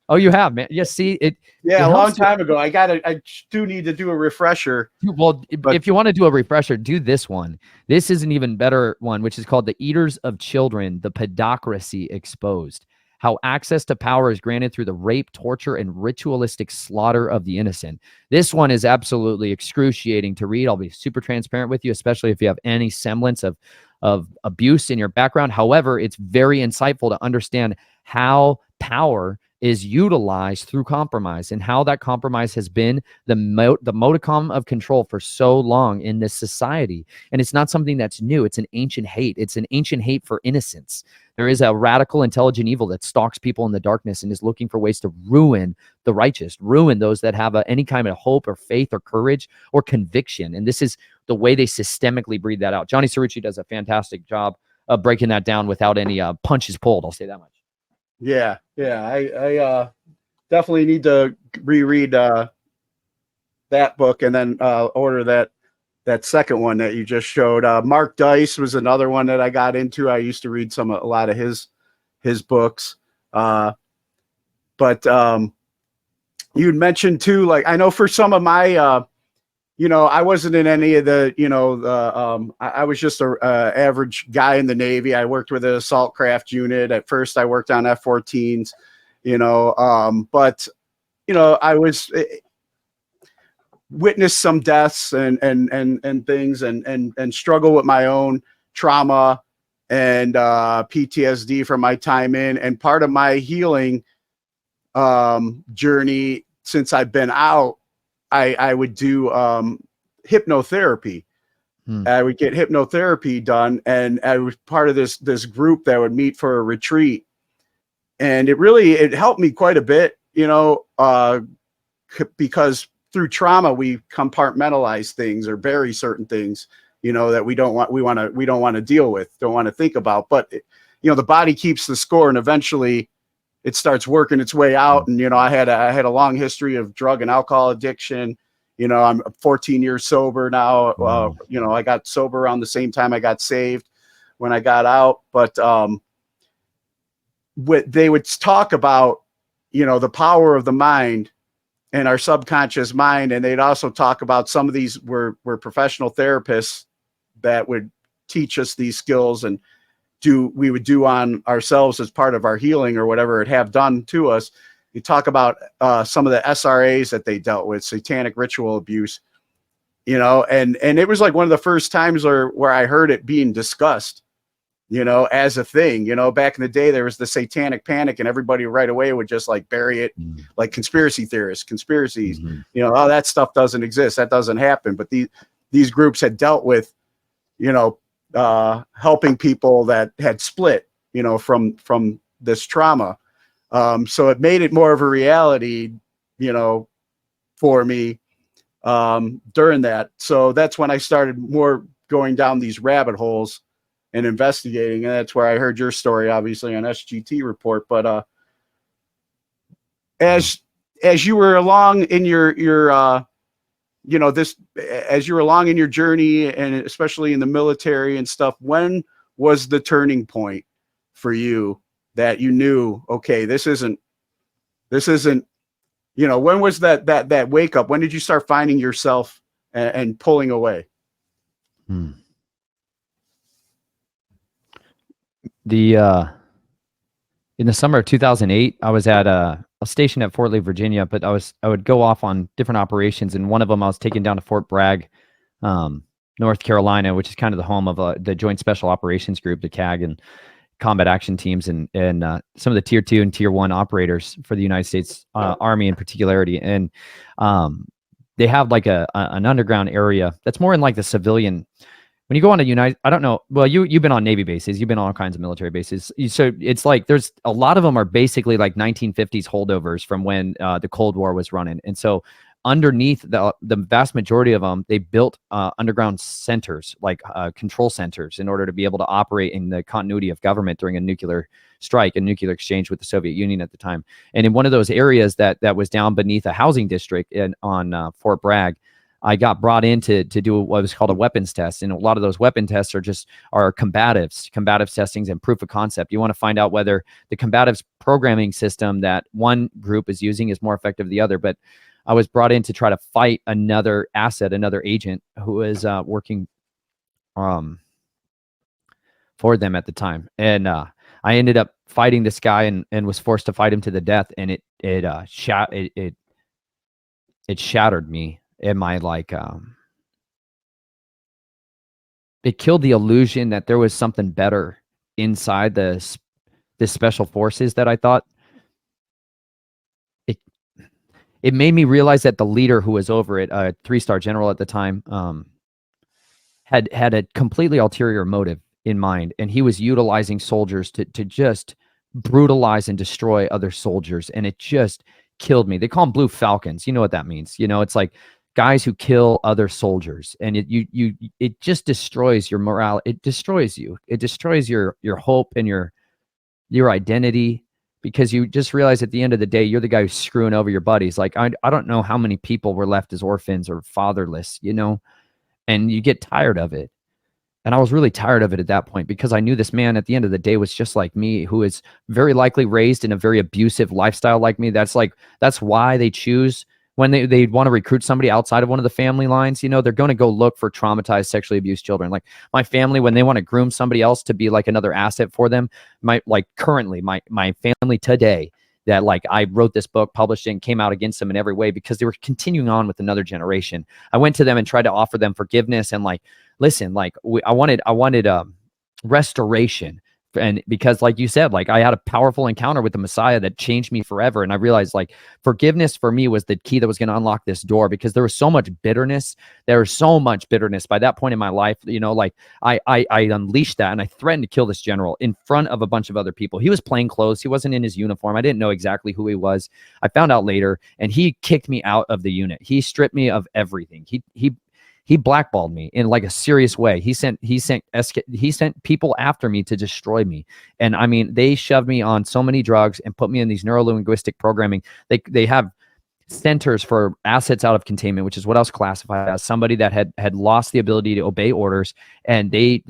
Oh, you have, man. Yeah, see it. Yeah, a long time ago. I do need to do a refresher. Well, if you want to do a refresher, do this one. This is an even better one, which is called The Eaters of Children, the Pedocracy Exposed. How access to power is granted through the rape, torture, and ritualistic slaughter of the innocent. This one is absolutely excruciating to read. I'll be super transparent with you, especially if you have any semblance of abuse in your background. However, it's very insightful to understand how power is utilized through compromise and how that compromise has been the modicum of control for so long in this society. And it's not something that's new. It's an ancient hate. It's an ancient hate for innocence. There is a radical, intelligent evil that stalks people in the darkness and is looking for ways to ruin the righteous, ruin those that have any kind of hope or faith or courage or conviction. And this is the way they systemically breed that out. Johnny Cerrucci does a fantastic job of breaking that down without any punches pulled. I'll say that much. Yeah. I definitely need to reread that book and then order that second one that you just showed. Mark Dice was another one that I got into. I used to read a lot of his books. But you'd mentioned too, like, I know for some of my, I wasn't in any of the, I was just a average guy in the Navy. I worked with an assault craft unit. At first I worked on F-14s, but I was witnessed some deaths and things and struggle with my own trauma and PTSD from my time in. And part of my healing journey since I've been out, I would do hypnotherapy. I would get hypnotherapy done, and I was part of this group that would meet for a retreat, and it helped me quite a bit, because through trauma we compartmentalize things or bury certain things, that we don't want to deal with, don't want to think about, but the body keeps the score, and eventually it starts working its way out. And I had a long history of drug and alcohol addiction. I'm 14 years sober now. Wow. I got sober around the same time I got saved when I got out. But they would talk about, the power of the mind and our subconscious mind. And they'd also talk about some of these were professional therapists that would teach us these skills and we would do on ourselves as part of our healing or whatever it have done to us. You talk about some of the SRAs that they dealt with, satanic ritual abuse, and it was like one of the first times where I heard it being discussed, as a thing. Back in the day, there was the satanic panic, and everybody right away would just like bury it, like conspiracy theorists, conspiracies, oh, that stuff doesn't exist, that doesn't happen. But these groups had dealt with, helping people that had split, from this trauma. So it made it more of a reality, for me during that. So that's when I started more going down these rabbit holes and investigating. And that's where I heard your story, obviously, on SGT Report. But as you were along in as you were along in your journey, and especially in the military and stuff, when was the turning point for you that you knew, okay, this isn't, when was that wake up? When did you start finding yourself and pulling away? In the summer of 2008, I was at a station at Fort Lee, Virginia, but I would go off on different operations, and one of them I was taken down to Fort Bragg, North Carolina, which is kind of the home of the Joint Special Operations Group, the CAG, and combat action teams, and some of the tier 2 and tier 1 operators for the United States Army in particularity. And they have like an underground area that's more in like the civilian. When you go on a I don't know, well, you've been on Navy bases, you've been on all kinds of military bases. So it's like there's a lot of them are basically like 1950s holdovers from when the Cold War was running. And so underneath the vast majority of them, they built underground centers, like control centers, in order to be able to operate in the continuity of government during a nuclear strike, a nuclear exchange with the Soviet Union at the time. And in one of those areas that was down beneath a housing district on Fort Bragg, I got brought in to do what was called a weapons test. And a lot of those weapon tests are combatives testings and proof of concept. You want to find out whether the combatives programming system that one group is using is more effective than the other. But I was brought in to try to fight another agent who was working for them at the time. And I ended up fighting this guy and was forced to fight him to the death. And it shattered me. In my it killed the illusion that there was something better inside the special forces that I thought. It made me realize that the leader who was over it, a 3-star general at the time, had a completely ulterior motive in mind, and he was utilizing soldiers to just brutalize and destroy other soldiers, and it just killed me. They call them Blue Falcons. You know what that means? It's like guys who kill other soldiers, and it just destroys your morale. It destroys you. It destroys your hope and your identity, because you just realize at the end of the day, you're the guy who's screwing over your buddies. Like, I don't know how many people were left as orphans or fatherless, and you get tired of it. And I was really tired of it at that point, because I knew this man at the end of the day was just like me, who is very likely raised in a very abusive lifestyle like me. That's why they choose, when they want to recruit somebody outside of one of the family lines, they're going to go look for traumatized, sexually abused children. Like my family, when they want to groom somebody else to be like another asset for them, my family today, that like I wrote this book, published it, and came out against them in every way, because they were continuing on with another generation. I went to them and tried to offer them forgiveness and like, listen, like I wanted restoration And because, like you said, like I had a powerful encounter with the Messiah that changed me forever. And I realized like forgiveness for me was the key that was going to unlock this door, because there was so much bitterness. There was so much bitterness by that point in my life. You know, like I unleashed that, and I threatened to kill this general in front of a bunch of other people. He was plain clothes. He wasn't in his uniform. I didn't know exactly who he was. I found out later, and he kicked me out of the unit. He stripped me of everything. He blackballed me in like a serious way. He sent people after me to destroy me. And I mean, they shoved me on so many drugs and put me in these neuro-linguistic programming. They have centers for assets out of containment, which is what I was classified as, somebody that had lost the ability to obey orders. And they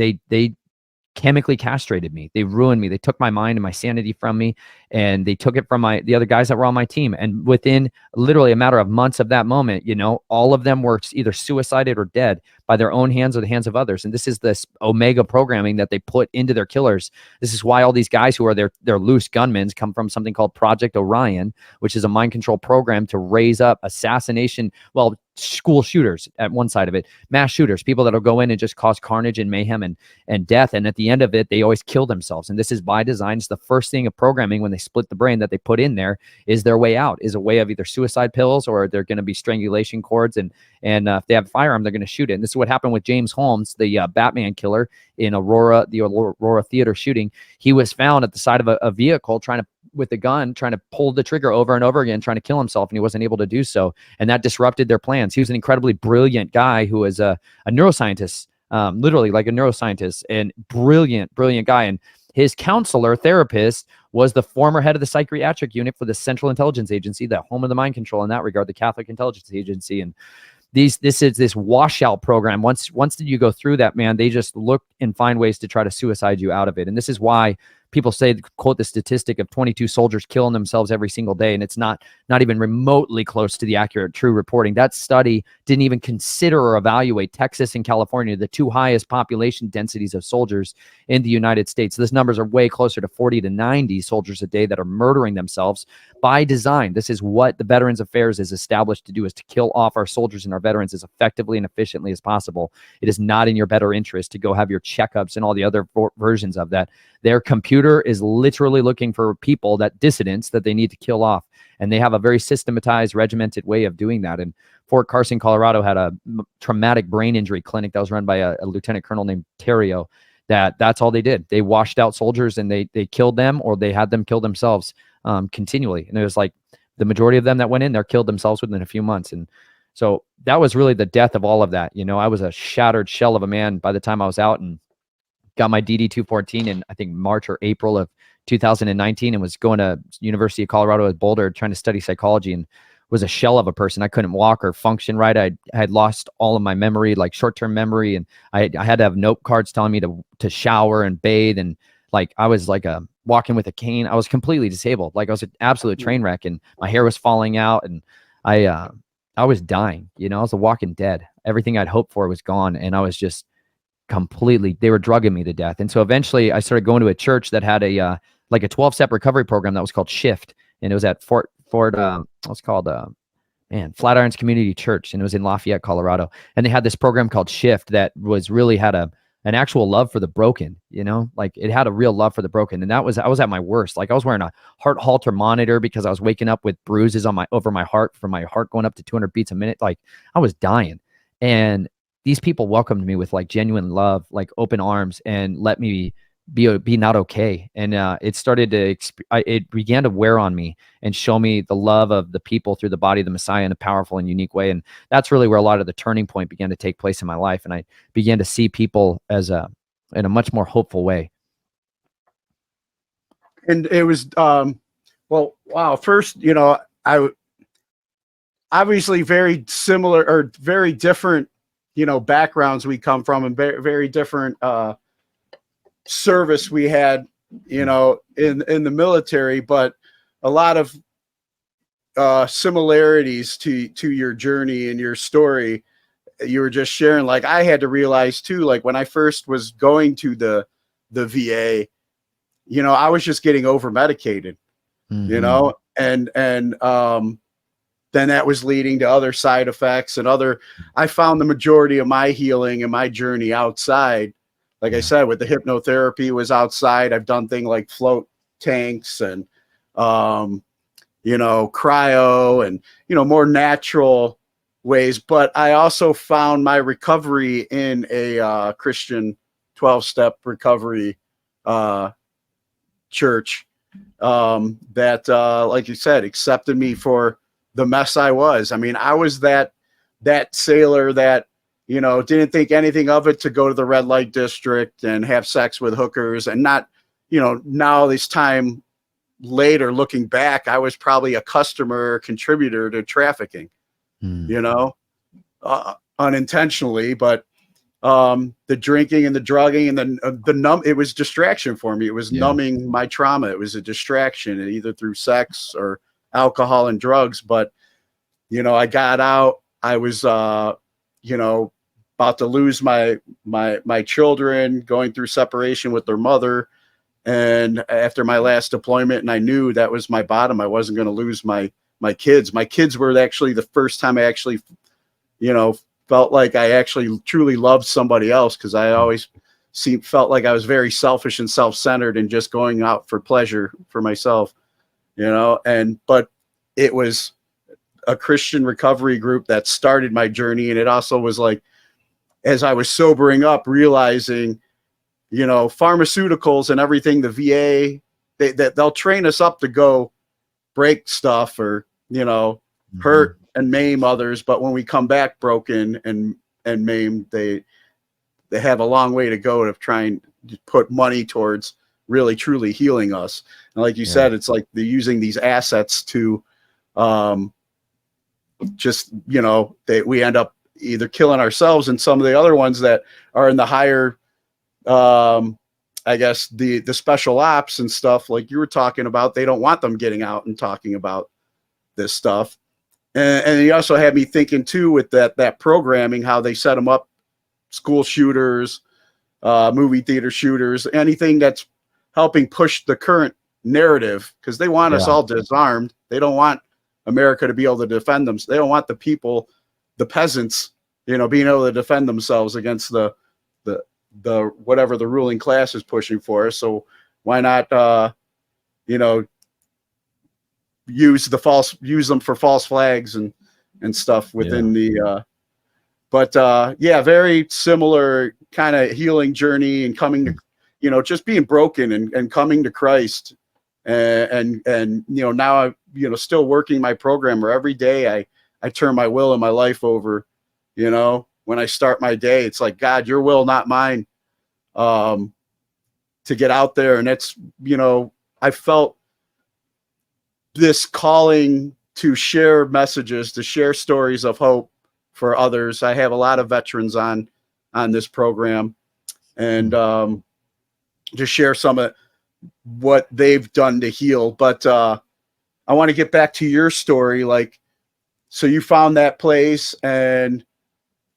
chemically castrated me. They ruined me. They took my mind and my sanity from me, and they took it from the other guys that were on my team. And within literally a matter of months of that moment, you know, all of them were either suicided or dead by their own hands or the hands of others. And this is this Omega programming that they put into their killers. This is why all these guys who are their loose gunmen come from something called Project Orion, which is a mind control program to raise up assassination, well, school shooters at one side of it, mass shooters, people that'll go in and just cause carnage and mayhem and death. And at the end of it, they always kill themselves. And this is by design. It's the first thing of programming when they split the brain that they put in there is their way out, is a way of either suicide pills, or they're going to be strangulation cords. And if they have a firearm, they're going to shoot it. And this is what happened with James Holmes, the Batman killer in the Aurora Theater shooting. He was found at the side of a vehicle with a gun, trying to pull the trigger over and over again, trying to kill himself, and he wasn't able to do so. And that disrupted their plans. He was an incredibly brilliant guy who was a neuroscientist, literally like a neuroscientist, and brilliant guy. And his counselor, therapist, was the former head of the psychiatric unit for the Central Intelligence Agency, the home of the mind control in that regard, the Catholic Intelligence Agency. And this is this washout program. Once you go through that, man, they just look and find ways to try to suicide you out of it. And this is why people say, quote, the statistic of 22 soldiers killing themselves every single day. And it's not even remotely close to the accurate, true reporting. That study didn't even consider or evaluate Texas and California, the two highest population densities of soldiers in the United States. Those numbers are way closer to 40 to 90 soldiers a day that are murdering themselves by design. This is what the Veterans Affairs is established to do, is to kill off our soldiers and our veterans as effectively and efficiently as possible. It is not in your better interest to go have your checkups and all the other versions of that. Their computer is literally looking for people, that dissidents that they need to kill off. And they have a very systematized, regimented way of doing that. And Fort Carson, Colorado had a traumatic brain injury clinic that was run by a lieutenant colonel named Terrio. That's all they did. They washed out soldiers, and they killed them, or they had them kill themselves continually. And it was like the majority of them that went in there killed themselves within a few months. And so that was really the death of all of that. You know, I was a shattered shell of a man by the time I was out, and got my DD-214 in, I think, March or April of 2019, and was going to University of Colorado at Boulder trying to study psychology, and was a shell of a person. I couldn't walk or function right. I had lost all of my memory, like short-term memory, and I had to have note cards telling me to shower and bathe, and like I was like walking with a cane. I was completely disabled. Like I was an absolute train wreck, and my hair was falling out, and I was dying. You know, I was a walking dead. Everything I'd hoped for was gone, and I was just completely, they were drugging me to death. And so eventually I started going to a church that had a 12-step recovery program that was called Shift. And it was at Flatirons Community Church. And it was in Lafayette, Colorado. And they had this program called Shift that was really had an actual love for the broken, you know, like it had a real love for the broken. And I was at my worst. Like I was wearing a heart halter monitor because I was waking up with bruises over my heart from my heart going up to 200 beats a minute. Like I was dying. And these people welcomed me with like genuine love, like open arms, and let me be not okay. And it started to, it began to wear on me and show me the love of the people through the body of the Messiah in a powerful and unique way. And that's really where a lot of the turning point began to take place in my life. And I began to see people in a much more hopeful way. And it was, well, wow. First, you know, I obviously very similar or very different, you know, backgrounds we come from, and very, very different service we had, you know, in the military, but a lot of similarities to your journey and your story you were just sharing. Like I had to realize too, like when I first was going to the VA, you know, I was just getting over medicated, you know, and then that was leading to other side effects and I found the majority of my healing and my journey outside, like I said, with the hypnotherapy was outside. I've done things like float tanks and, cryo and, more natural ways. But I also found my recovery in a Christian 12-step recovery church that, like you said, accepted me for the mess I was. I mean, I was that sailor that, didn't think anything of it to go to the red light district and have sex with hookers and not, now this time later looking back, I was probably a customer contributor to trafficking, unintentionally, but the drinking and the drugging and it was distraction for me. It was numbing my trauma. It was a distraction, either through sex or alcohol and drugs. But, I got out, I was, about to lose my children, going through separation with their mother. And after my last deployment, and I knew that was my bottom, I wasn't going to lose my kids. My kids were actually the first time I actually, felt like I actually truly loved somebody else, because I always felt like I was very selfish and self-centered and just going out for pleasure for myself, but it was a Christian recovery group that started my journey. And it also was like, as I was sobering up, realizing, pharmaceuticals and everything, the VA, they'll train us up to go break stuff or, hurt and maim others. But when we come back broken and maimed, they have a long way to go to try and put money towards really truly healing us. And like you said, it's like they're using these assets to we end up either killing ourselves, and some of the other ones that are in the higher I guess the special ops and stuff like you were talking about, they don't want them getting out and talking about this stuff. And he also had me thinking too, with that programming, how they set them up, school shooters, movie theater shooters, anything that's helping push the current narrative, because they want us all disarmed. They don't want America to be able to defend them. They don't want the people, the peasants, being able to defend themselves against the whatever the ruling class is pushing for us. So why not, use them for false flags and stuff within the, very similar kind of healing journey and coming to, just being broken and coming to Christ. And now I'm, still working my program where every day I turn my will and my life over, when I start my day, it's like, God, your will, not mine, to get out there. And it's, I felt this calling to share messages, to share stories of hope for others. I have a lot of veterans on this program, and to share some of what they've done to heal. But I want to get back to your story. Like, so you found that place, and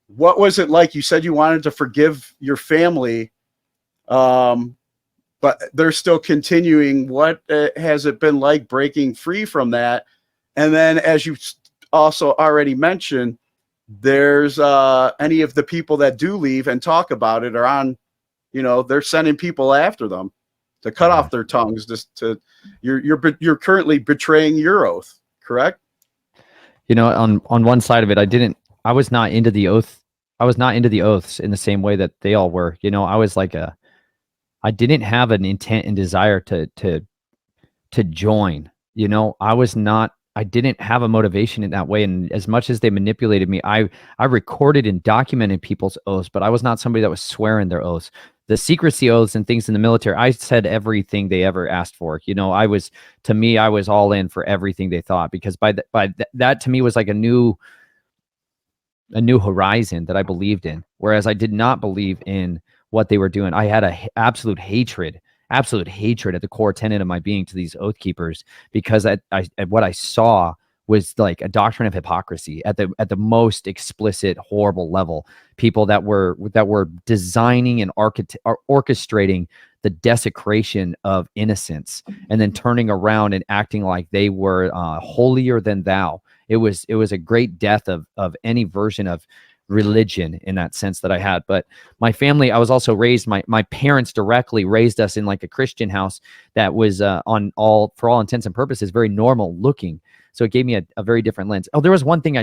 what was it like? You said you wanted to forgive your family, but they're still continuing. What has it been like breaking free from that? And then, as you also already mentioned, there's any of the people that do leave and talk about it are on, they're sending people after them to cut off their tongues. You're currently betraying your oath, correct? On one side of it, I was not into the oath. I was not into the oaths in the same way that they all were. I was like I didn't have an intent and desire to join. I didn't have a motivation in that way. And as much as they manipulated me, I recorded and documented people's oaths, but I was not somebody that was swearing their oaths. The secrecy oaths and things in the military, I said everything they ever asked for. I was all in for everything they thought, because that to me was like a new horizon that I believed in. Whereas I did not believe in what they were doing. I had absolute hatred at the core tenet of my being to these oath keepers, because what I saw was like a doctrine of hypocrisy at the most explicit, horrible level. People that were designing and orchestrating the desecration of innocence, and then turning around and acting like they were holier than thou. It was a great death of any version of religion in that sense that I had. But my family, I was also raised, my parents directly raised us in like a Christian house that was for all intents and purposes, very normal looking. So it gave me a very different lens. Oh, there was one thing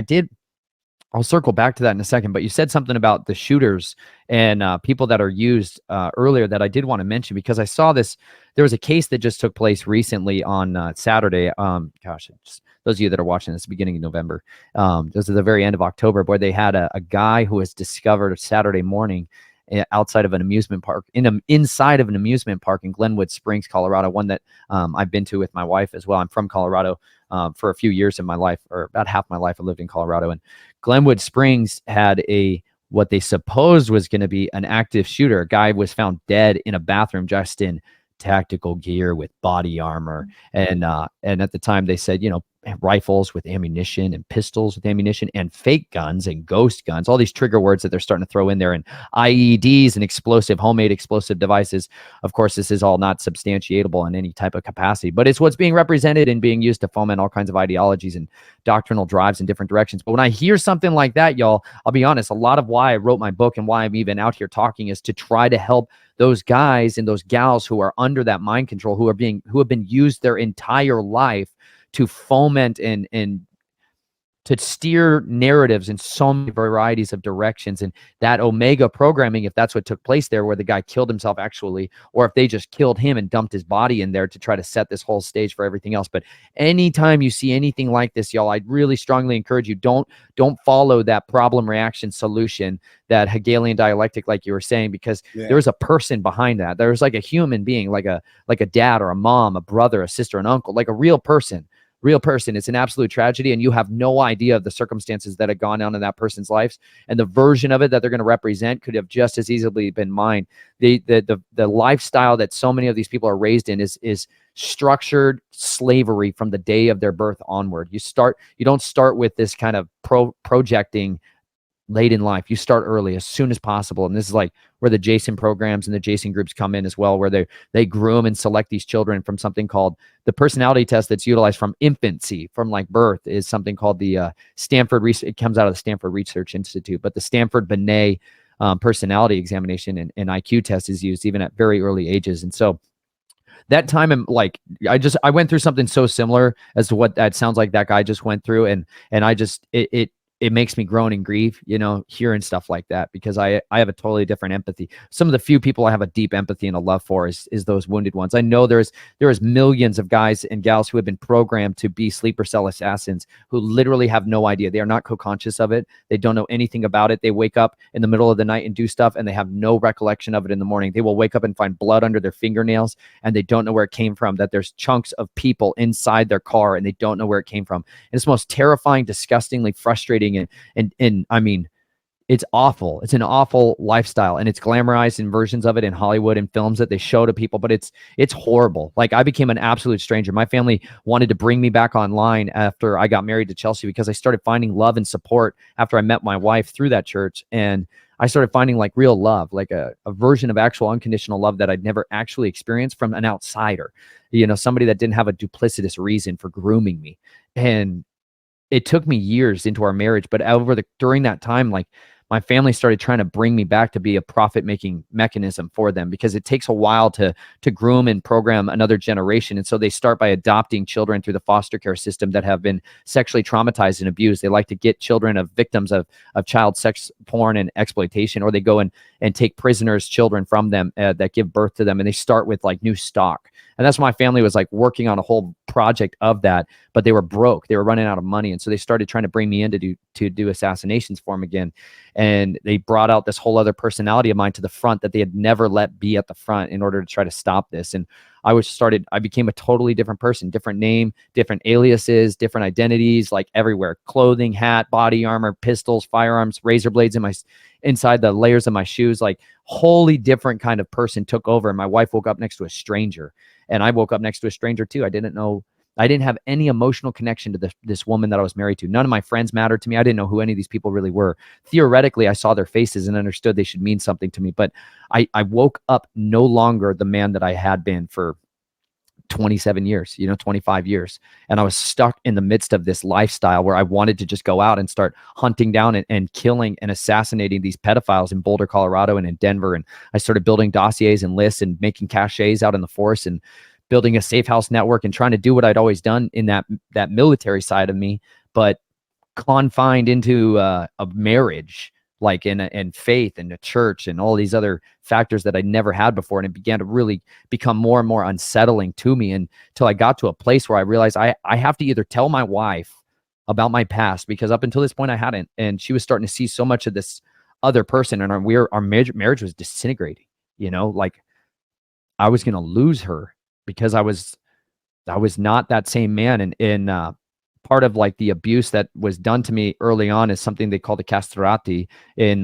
I'll circle back to that in a second, but you said something about the shooters and people that are used earlier that I did want to mention, because I saw this. There was a case that just took place recently on Saturday. Those of you that are watching this beginning of November, this is the very end of October, where they had a guy who was discovered Saturday morning outside of an amusement park, inside of an amusement park in Glenwood Springs, Colorado, one that I've been to with my wife as well. I'm from Colorado. For a few years in my life, or about half my life, I lived in Colorado, and Glenwood Springs had what they supposed was going to be an active shooter. A guy was found dead in a bathroom, just in tactical gear with body armor, and at the time they said, rifles with ammunition and pistols with ammunition and fake guns and ghost guns, all these trigger words that they're starting to throw in there, and IEDs and homemade explosive devices. Of course, this is all not substantiatable in any type of capacity, but it's what's being represented and being used to foment all kinds of ideologies and doctrinal drives in different directions. But when I hear something like that, y'all, I'll be honest, a lot of why I wrote my book and why I'm even out here talking is to try to help those guys and those gals who are under that mind control, who have been used their entire life to foment and to steer narratives in so many varieties of directions. And that Omega programming, if that's what took place there, where the guy killed himself actually, or if they just killed him and dumped his body in there to try to set this whole stage for everything else. But anytime you see anything like this, y'all, I'd really strongly encourage you, don't follow that problem reaction solution, that Hegelian dialectic, like you were saying, because there's a person behind that. There's like a human being, like a dad or a mom, a brother, a sister, an uncle, like a real person. It's an absolute tragedy, and you have no idea of the circumstances that have gone on in that person's lives, and the version of it that they're going to represent could have just as easily been mine. The lifestyle that so many of these people are raised in is structured slavery from the day of their birth onward. You don't start with this kind of projecting late in life. You start early, as soon as possible. And this is like where the Jason programs and the Jason groups come in as well, where they groom and select these children from something called the personality test that's utilized from infancy, from like birth, is something called the Stanford. It comes out of the Stanford Research Institute, but the Stanford Binet personality examination and IQ test is used even at very early ages. And so that time, I'm like, I went through something so similar as to what that sounds like that guy just went through, and I just it makes me groan and grieve, hearing stuff like that, because I have a totally different empathy. Some of the few people I have a deep empathy and a love for is those wounded ones. I know there is millions of guys and gals who have been programmed to be sleeper cell assassins, who literally have no idea. They are not co-conscious of it. They don't know anything about it. They wake up in the middle of the night and do stuff, and they have no recollection of it in the morning. They will wake up and find blood under their fingernails, and they don't know where it came from, that there's chunks of people inside their car, and they don't know where it came from. And it's the most terrifying, disgustingly frustrating, and I mean, it's awful. It's an awful lifestyle, and it's glamorized in versions of it in Hollywood and films that they show to people, but it's horrible. Like, I became an absolute stranger. My family wanted to bring me back online after I got married to Chelsea, because I started finding love and support after I met my wife through that church. And I started finding like real love, like a version of actual unconditional love that I'd never actually experienced from an outsider, somebody that didn't have a duplicitous reason for grooming me. And it took me years into our marriage, but during that time, like, my family started trying to bring me back to be a profit-making mechanism for them, because it takes a while to groom and program another generation. And so they start by adopting children through the foster care system that have been sexually traumatized and abused. They like to get children of victims of child sex porn and exploitation, or they go and take prisoners' children from them that give birth to them, and they start with like new stock. And that's why my family was like working on a whole project of that, but they were broke. They were running out of money. And so they started trying to bring me in to do assassinations for them again. And they brought out this whole other personality of mine to the front that they had never let be at the front in order to try to stop this. And I became a totally different person, different name, different aliases, different identities, like everywhere: clothing, hat, body armor, pistols, firearms, razor blades inside the layers of my shoes. Like, wholly different kind of person took over. And my wife woke up next to a stranger, and I woke up next to a stranger too. I didn't have any emotional connection to this woman that I was married to. None of my friends mattered to me. I didn't know who any of these people really were. Theoretically, I saw their faces and understood they should mean something to me. But I woke up no longer the man that I had been for 27 years, 25 years. And I was stuck in the midst of this lifestyle where I wanted to just go out and start hunting down and killing and assassinating these pedophiles in Boulder, Colorado and in Denver. And I started building dossiers and lists and making caches out in the forest and building a safe house network and trying to do what I'd always done in that military side of me, but confined into a marriage, like and faith and the church and all these other factors that I never had before. And it began to really become more and more unsettling to me until I got to a place where I realized I have to either tell my wife about my past, because up until this point I hadn't, and she was starting to see so much of this other person, and our marriage was disintegrating, like I was going to lose her because I was not that same man. And part of like the abuse that was done to me early on is something they call the castrati in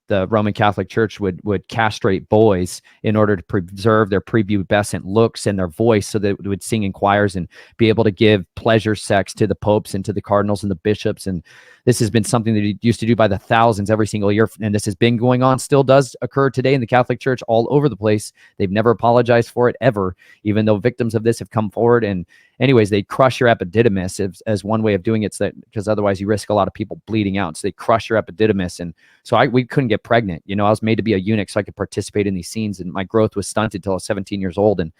the Roman Catholic Church would castrate boys in order to preserve their prepubescent looks and their voice, so that they would sing in choirs and be able to give pleasure sex to the popes and to the cardinals and the bishops. And this has been something that he used to do by the thousands every single year. And this has been going on, still does occur today in the Catholic Church all over the place. They've never apologized for it ever, even though victims of this have come forward. And anyways, they crush your epididymis as one way of doing it, because otherwise you risk a lot of people bleeding out. So they crush your epididymis. And so we couldn't get pregnant. I was made to be a eunuch so I could participate in these scenes, and my growth was stunted till I was 17 years old. And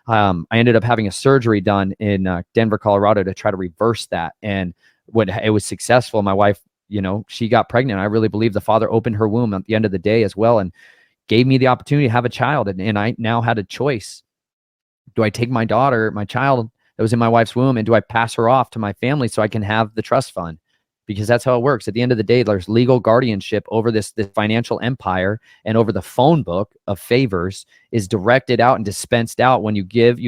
I ended up having a surgery done in Denver, Colorado to try to reverse that. And when it was successful, my wife, she got pregnant. I really believe the Father opened her womb at the end of the day as well and gave me the opportunity to have a child. And I now had a choice. Do I take my child that was in my wife's womb, and do I pass her off to my family so I can have the trust fund? Because that's how it works. At the end of the day, there's legal guardianship over this financial empire, and over the phone book of favors is directed out and dispensed out when you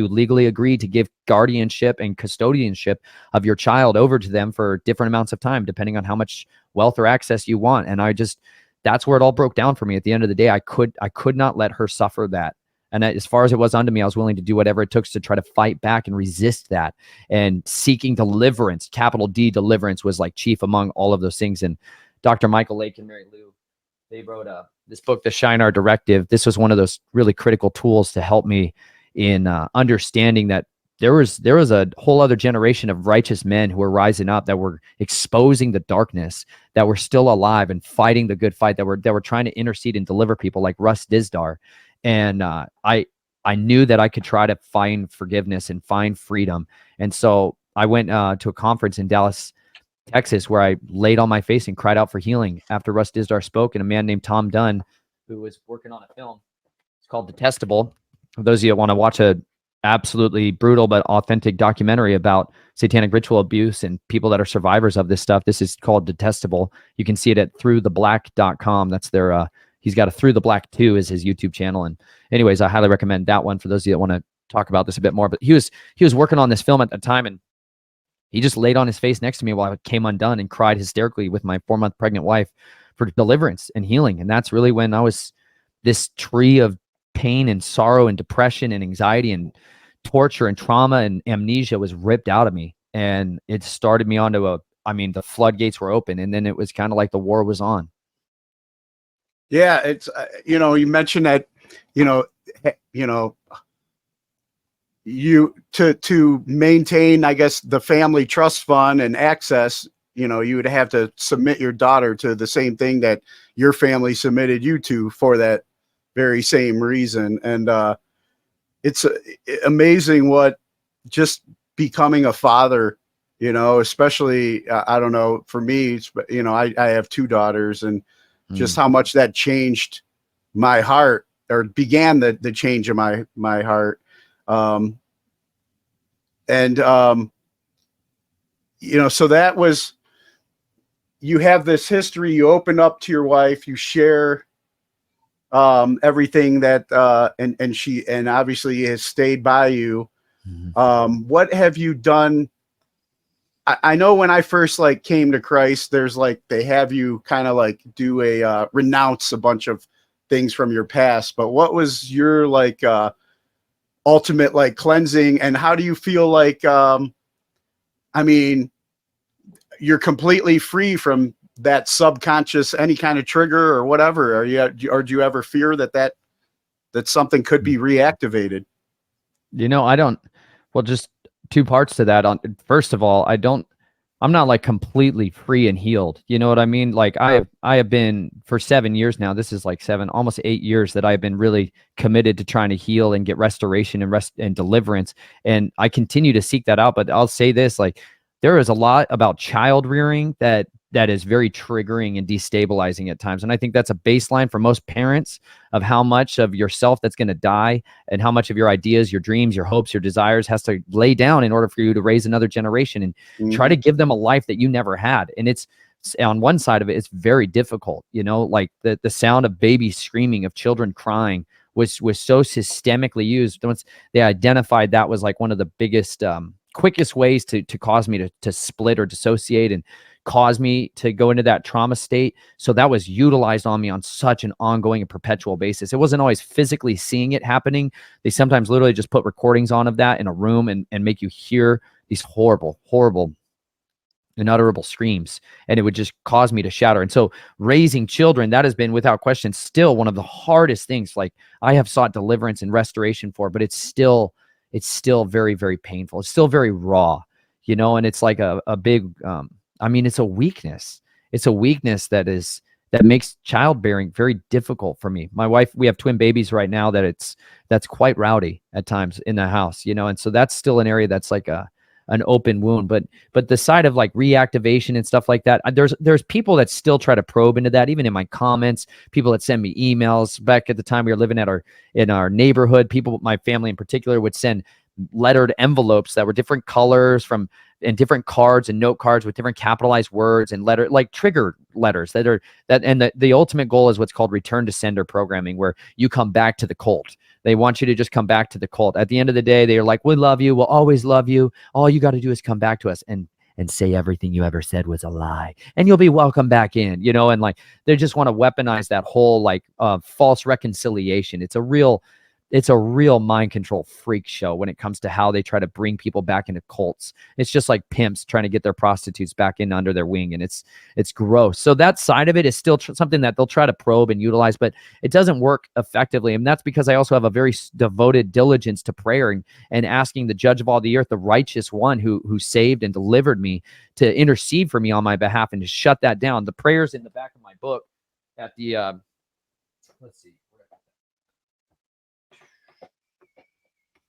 legally agree to give guardianship and custodianship of your child over to them for different amounts of time, depending on how much wealth or access you want. And that's where it all broke down for me. At the end of the day, I could not let her suffer that. And as far as it was unto me, I was willing to do whatever it took to try to fight back and resist that. And seeking deliverance, capital D deliverance, was like chief among all of those things. And Dr. Michael Lake and Mary Lou, they wrote this book, The Shinar Directive. This was one of those really critical tools to help me in understanding that there was a whole other generation of righteous men who were rising up, that were exposing the darkness, that were still alive and fighting the good fight, that were trying to intercede and deliver people, like Russ Dizdar. And I knew that I could try to find forgiveness and find freedom. And so I went to a conference in Dallas, Texas, where I laid on my face and cried out for healing after Russ Dizdar spoke. And a man named Tom Dunn, who was working on a film, it's called Detestable. For those of you that want to watch a absolutely brutal but authentic documentary about satanic ritual abuse and people that are survivors of this stuff, this is called Detestable. You can see it at throughtheblack.com. That's their he's got a Through the Black 2 is his YouTube channel. And anyways, I highly recommend that one for those of you that want to talk about this a bit more. But he was working on this film at the time, and he just laid on his face next to me while I came undone and cried hysterically with my 4-month pregnant wife for deliverance and healing. And that's really when this tree of pain and sorrow and depression and anxiety and torture and trauma and amnesia was ripped out of me. And it started me onto the floodgates were open, and then it was kind of like the war was on. Yeah, it's you mentioned that you to maintain, I guess, the family trust fund and access, you would have to submit your daughter to the same thing that your family submitted you to for that very same reason. And it's amazing what just becoming a father, especially I don't know, for me, I have 2 daughters, and just how much that changed my heart, or began the change of my heart. So that was, you have this history, you open up to your wife, you share everything that, and obviously has stayed by you. Mm-hmm. What have you done? I know when I first came to Christ, there's they have you kind of do a renounce a bunch of things from your past, but what was your ultimate cleansing, and how do you feel you're completely free from that subconscious, any kind of trigger or whatever? Or do you ever fear that something could be reactivated? I don't. Well, just two parts to that. First of all, I'm not like completely free and healed. You know what I mean? Like I have been for 7 years now. This is like almost 8 years that I've been really committed to trying to heal and get restoration and deliverance. And I continue to seek that out. But I'll say this, like there is a lot about child rearing that is very triggering and destabilizing at times. And I think that's a baseline for most parents of how much of yourself that's going to die and how much of your ideas, your dreams, your hopes, your desires has to lay down in order for you to raise another generation and try to give them a life that you never had. And it's on one side of it, it's very difficult, you know, like the sound of babies screaming, of children crying was so systemically used. Once they identified that was like one of the biggest, quickest ways to cause me to split or dissociate and cause me to go into that trauma state. So that was utilized on me on such an ongoing and perpetual basis. It wasn't always physically seeing it happening. They sometimes literally just put recordings on of that in a room and make you hear these horrible, horrible, unutterable screams. And it would just cause me to shatter. And so raising children, that has been without question still one of the hardest things. Like I have sought deliverance and restoration for, but it's still very, very painful. It's still very raw, you know, and it's like a big, I mean, it's a weakness. It's a weakness that makes childbearing very difficult for me. My wife, we have twin babies right now that's quite rowdy at times in the house, you know? And so that's still an area that's like an open wound, but the side of like reactivation and stuff like that, there's people that still try to probe into that. Even in my comments, people that send me emails. Back at the time we were living in our neighborhood, people, my family in particular, would send lettered envelopes that were different colors and different cards and note cards with different capitalized words and like trigger letters and the ultimate goal is what's called return to sender programming, where you come back to the cult. They want you to just come back to the cult. At the end of the day, they're like, we love you. We'll always love you. All you got to do is come back to us and say everything you ever said was a lie, and you'll be welcome back in, you know? And like, they just want to weaponize that whole like false reconciliation. It's a real mind control freak show when it comes to how they try to bring people back into cults. It's just like pimps trying to get their prostitutes back in under their wing. And it's gross. So that side of it is still something that they'll try to probe and utilize, but it doesn't work effectively. And that's because I also have a very devoted diligence to prayer and asking the judge of all the earth, the righteous one who saved and delivered me, to intercede for me on my behalf and to shut that down. The prayers in the back of my book at the, let's see.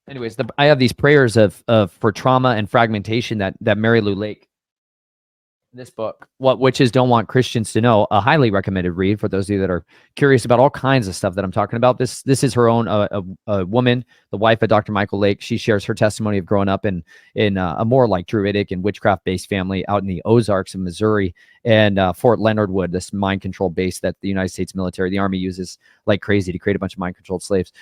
Anyways, I have these prayers for trauma and fragmentation that Mary Lou Lake, this book, Witches Don't Want Christians to Know, a highly recommended read for those of you that are curious about all kinds of stuff that I'm talking about. This is her own, a woman, the wife of Dr. Michael Lake. She shares her testimony of growing up in a more like Druidic and witchcraft-based family out in the Ozarks of Missouri and Fort Leonard Wood, this mind control base that the United States military, the Army, uses like crazy to create a bunch of mind-controlled slaves.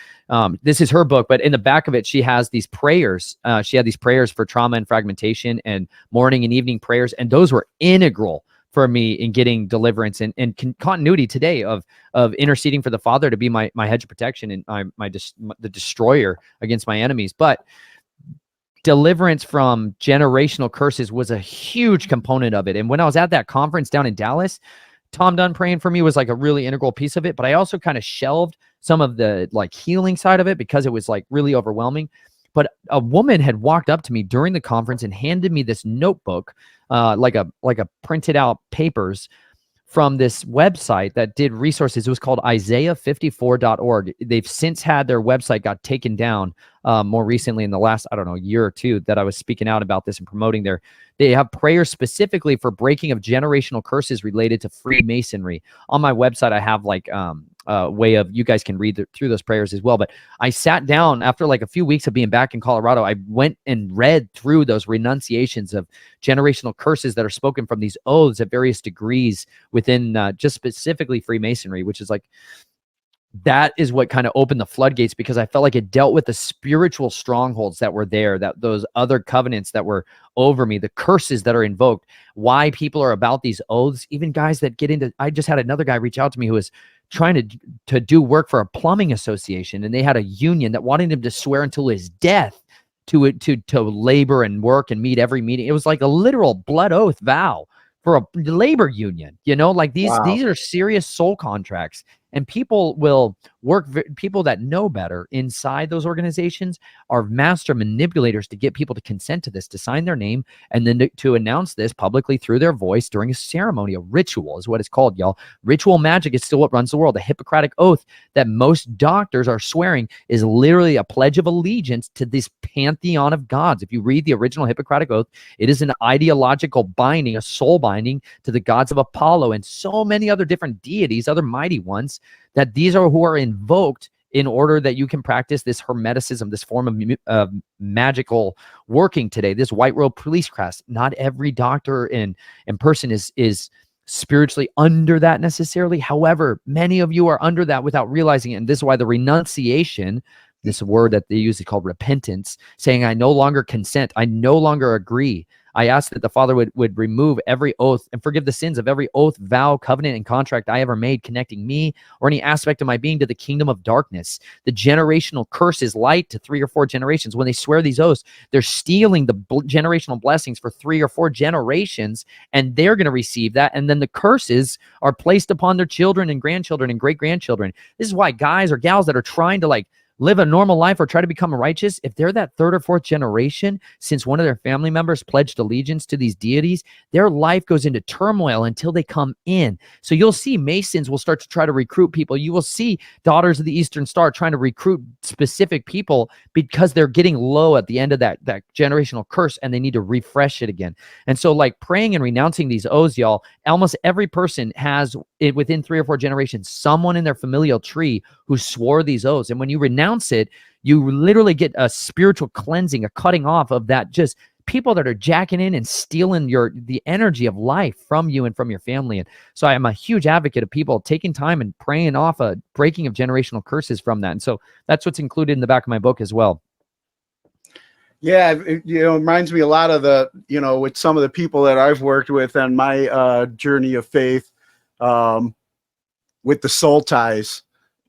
This is her book, but in the back of it, she has these prayers. She had these prayers for trauma and fragmentation and morning and evening prayers, and those were integral for me in getting deliverance and continuity today of interceding for the Father to be my hedge of protection and the destroyer against my enemies. But deliverance from generational curses was a huge component of it. And when I was at that conference down in Dallas, Tom Dunn praying for me was like a really integral piece of it. But I also kind of shelved some of the like healing side of it because it was like really overwhelming. But a woman had walked up to me during the conference and handed me this notebook, like a printed out papers from this website that did resources. It was called Isaiah54.org. They've since had their website got taken down more recently in the last, I don't know, year or two that I was speaking out about this and promoting there. They have prayers specifically for breaking of generational curses related to Freemasonry. On my website, I have like a way of, you guys can read through those prayers as well. But I sat down after like a few weeks of being back in Colorado. I went and read through those renunciations of generational curses that are spoken from these oaths at various degrees within just specifically Freemasonry, which is like, that is what kind of opened the floodgates, because I felt like it dealt with the spiritual strongholds that were there, that those other covenants that were over me, the curses that are invoked, why people are about these oaths, even guys that get into, I just had another guy reach out to me who was trying to do work for a plumbing association, and they had a union that wanted him to swear until his death to labor and work and meet every meeting. It was like a literal blood oath vow for a labor union, you know, like these are serious soul contracts. And people will people that know better inside those organizations are master manipulators to get people to consent to this, to sign their name, and then to announce this publicly through their voice during a ceremony. A ritual is what it's called, y'all. Ritual magic is still what runs the world. The Hippocratic oath that most doctors are swearing is literally a pledge of allegiance to this pantheon of gods. If you read the original Hippocratic oath, it is an ideological binding, a soul binding to the gods of Apollo and so many other different deities, other mighty ones, that these are who are invoked in order that you can practice this hermeticism, this form of magical working today, this white robe police class. Not every doctor and person is spiritually under that necessarily. However, many of you are under that without realizing it. And this is why the renunciation, this word that they use is called repentance, saying, I no longer consent. I no longer agree. I ask that the Father would remove every oath and forgive the sins of every oath, vow, covenant, and contract I ever made connecting me or any aspect of my being to the kingdom of darkness. The generational curse is light to 3 or 4 generations. When they swear these oaths, they're stealing the generational blessings for 3 or 4 generations, and they're going to receive that. And then the curses are placed upon their children and grandchildren and great-grandchildren. This is why guys or gals that are trying to live a normal life or try to become righteous, if they're that 3rd or 4th generation since one of their family members pledged allegiance to these deities, their life goes into turmoil until they come in. So you'll see Masons will start to try to recruit people. You will see Daughters of the Eastern Star trying to recruit specific people because they're getting low at the end of that generational curse, and they need to refresh it again. And so praying and renouncing these oaths, y'all, almost every person has it within 3 or 4 generations, someone in their familial tree who swore these oaths. And when you renounce it, you literally get a spiritual cleansing, a cutting off of that, just people that are jacking in and stealing the energy of life from you and from your family. And so I am a huge advocate of people taking time and praying off a breaking of generational curses from that. And so that's what's included in the back of my book as well. Yeah, it reminds me a lot of with some of the people that I've worked with on my journey of faith, with the soul ties.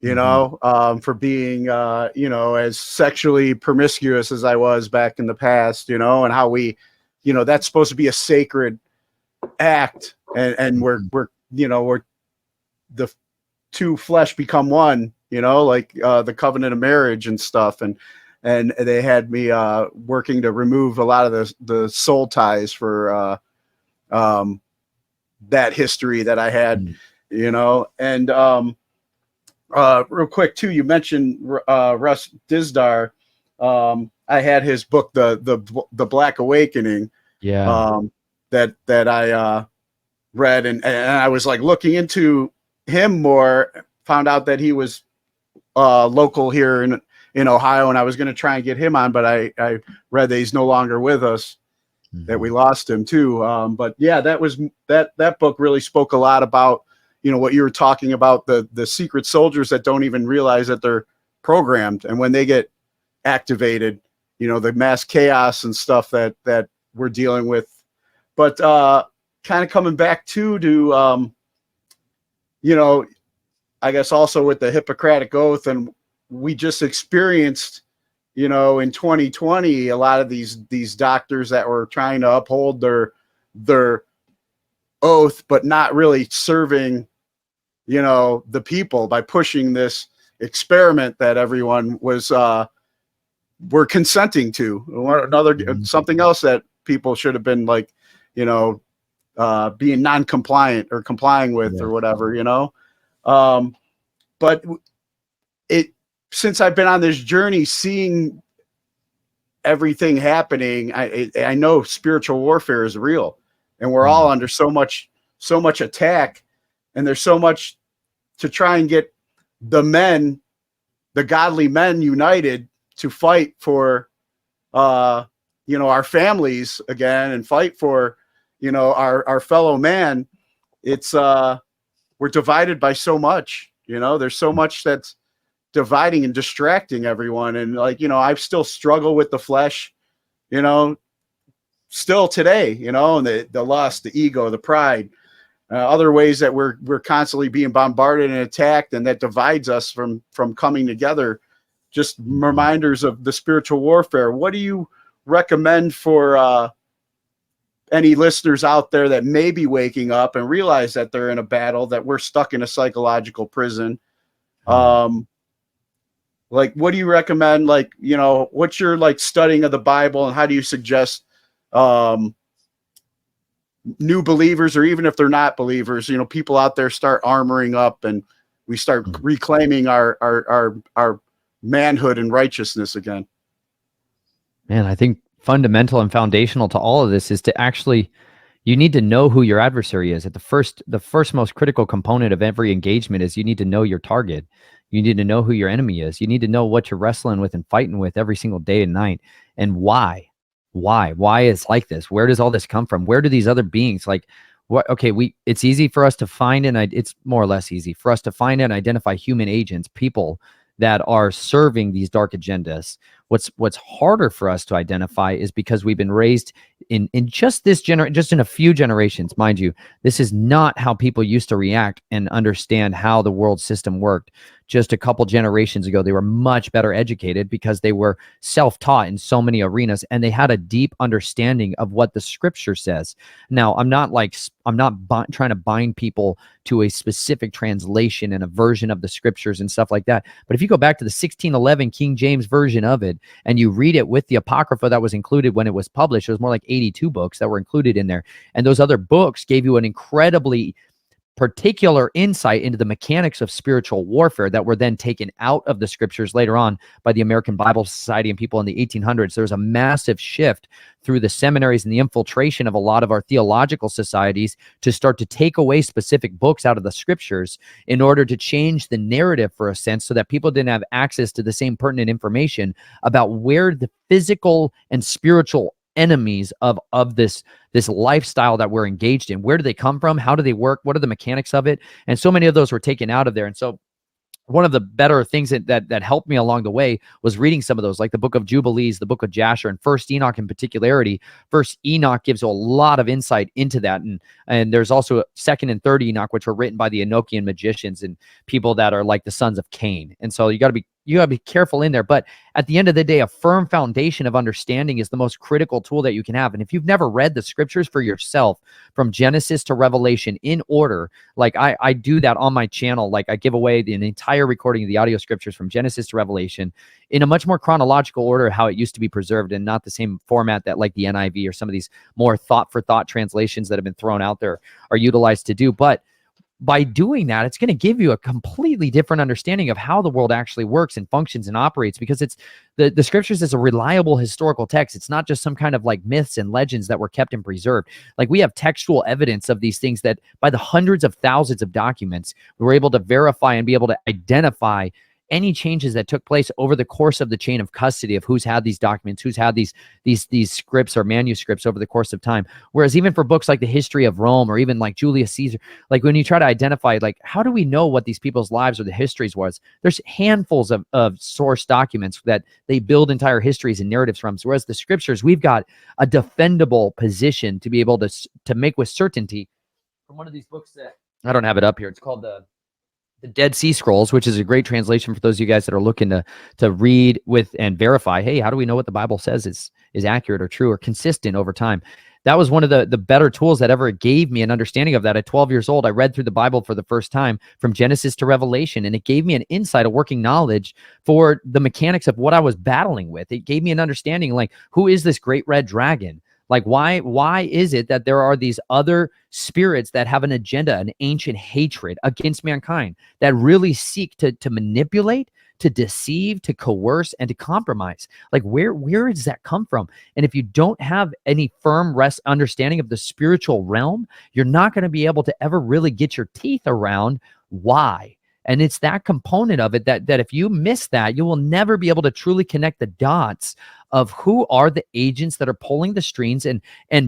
For being, as sexually promiscuous as I was back in the past, and how we, that's supposed to be a sacred act, and we're the 2 flesh become one, the covenant of marriage and stuff. And they had me working to remove a lot of the soul ties for that history that I had, and real quick too, you mentioned Russ Dizdar. I had his book, the Black Awakening. Yeah. That I read, and I was looking into him more. Found out that he was local here in Ohio, and I was going to try and get him on, but I read that he's no longer with us. That we lost him too. But yeah, that book really spoke a lot about what you were talking about, the secret soldiers that don't even realize that they're programmed. And when they get activated, the mass chaos and stuff that we're dealing with. But kind of coming back to I guess also with the Hippocratic Oath, and we just experienced, in 2020, a lot of these doctors that were trying to uphold their oath, but not really serving the people by pushing this experiment that everyone were consenting to. Something else that people should have been being non-compliant or complying with, or whatever, but since I've been on this journey, seeing everything happening, I know spiritual warfare is real, and we're all under so much attack, and there's so much to try and get the godly men united to fight for, our families again, and fight for, our fellow man. It's, we're divided by so much, there's so much that's dividing and distracting everyone. And I still struggle with the flesh, still today, and the lust, the ego, the pride, other ways that we're constantly being bombarded and attacked, and that divides us from coming together. Just reminders of the spiritual warfare. What do you recommend for any listeners out there that may be waking up and realize that they're in a battle, that we're stuck in a psychological prison? Like, what do you recommend? Like, you know, what's your like studying of the Bible, and how do you suggest new believers, or even if they're not believers, you know, people out there start armoring up and we start reclaiming our manhood and righteousness again? Man, I think fundamental and foundational to all of this is to actually, you need to know who your adversary is. At the first most critical component of every engagement is you need to know your target. You need to know who your enemy is. You need to know what you're wrestling with and fighting with every single day and night, and why it's like this. Where does all this come from? Where do these other beings, like, what? Okay, it's easy for us to find, and it's more or less easy for us to find and identify human agents, people that are serving these dark agendas. What's harder for us to identify is because we've been raised in just in a few generations, mind you. This is not how people used to react and understand how the world system worked. Just a couple generations ago, they were much better educated because they were self-taught in so many arenas, and they had a deep understanding of what the scripture says. Now, I'm not trying to bind people to a specific translation and a version of the scriptures and stuff like that. But if you go back to the 1611 King James version of it, and you read it with the Apocrypha that was included when it was published, it was more like 82 books that were included in there. And those other books gave you an incredibly particular insight into the mechanics of spiritual warfare that were then taken out of the scriptures later on by the American Bible Society and people in the 1800s. There was a massive shift through the seminaries and the infiltration of a lot of our theological societies to start to take away specific books out of the scriptures in order to change the narrative, for a sense, so that people didn't have access to the same pertinent information about where the physical and spiritual enemies of this lifestyle that we're engaged in, where do they come from, how do they work, what are the mechanics of it. And so many of those were taken out of there. And so one of the better things that helped me along the way was reading some of those, like the book of Jubilees, the book of Jasher, and First Enoch in particularity. First Enoch gives a lot of insight into that. And there's also Second and Third Enoch, which were written by the Enochian magicians and people that are like the sons of Cain. And so you got to be careful in there. But at the end of the day, a firm foundation of understanding is the most critical tool that you can have. And if you've never read the scriptures for yourself from Genesis to Revelation in order, like I do that on my channel, like I give away an entire recording of the audio scriptures from Genesis to Revelation in a much more chronological order, how it used to be preserved, and not the same format that like the NIV or some of these more thought for thought translations that have been thrown out there are utilized to do. But by doing that, it's going to give you a completely different understanding of how the world actually works and functions and operates, because it's the scriptures is a reliable historical text. It's not just some kind of like myths and legends that were kept and preserved. Like, we have textual evidence of these things that by the hundreds of thousands of documents, we were able to verify and be able to identify any changes that took place over the course of the chain of custody of who's had these documents, who's had these scripts or manuscripts over the course of time. Whereas even for books like the history of Rome or even like Julius Caesar, like when you try to identify, like, how do we know what these people's lives or the histories was? There's handfuls of source documents that they build entire histories and narratives from. Whereas the scriptures, we've got a defendable position to be able to make with certainty from one of these books that I don't have it up here. It's called the Dead Sea Scrolls, which is a great translation for those of you guys that are looking to read with and verify, hey, how do we know what the Bible says is accurate or true or consistent over time? That was one of the better tools that ever gave me an understanding of that. At 12 years old, I read through the Bible for the first time from Genesis to Revelation, and it gave me an insight, a working knowledge for the mechanics of what I was battling with. It gave me an understanding, like, who is this great red dragon? Like, why is it that there are these other spirits that have an agenda, an ancient hatred against mankind, that really seek to manipulate, to deceive, to coerce, and to compromise? Like, where does that come from? And if you don't have any firm understanding of the spiritual realm, you're not going to be able to ever really get your teeth around why. And it's that component of it that if you miss that, you will never be able to truly connect the dots of who are the agents that are pulling the strings and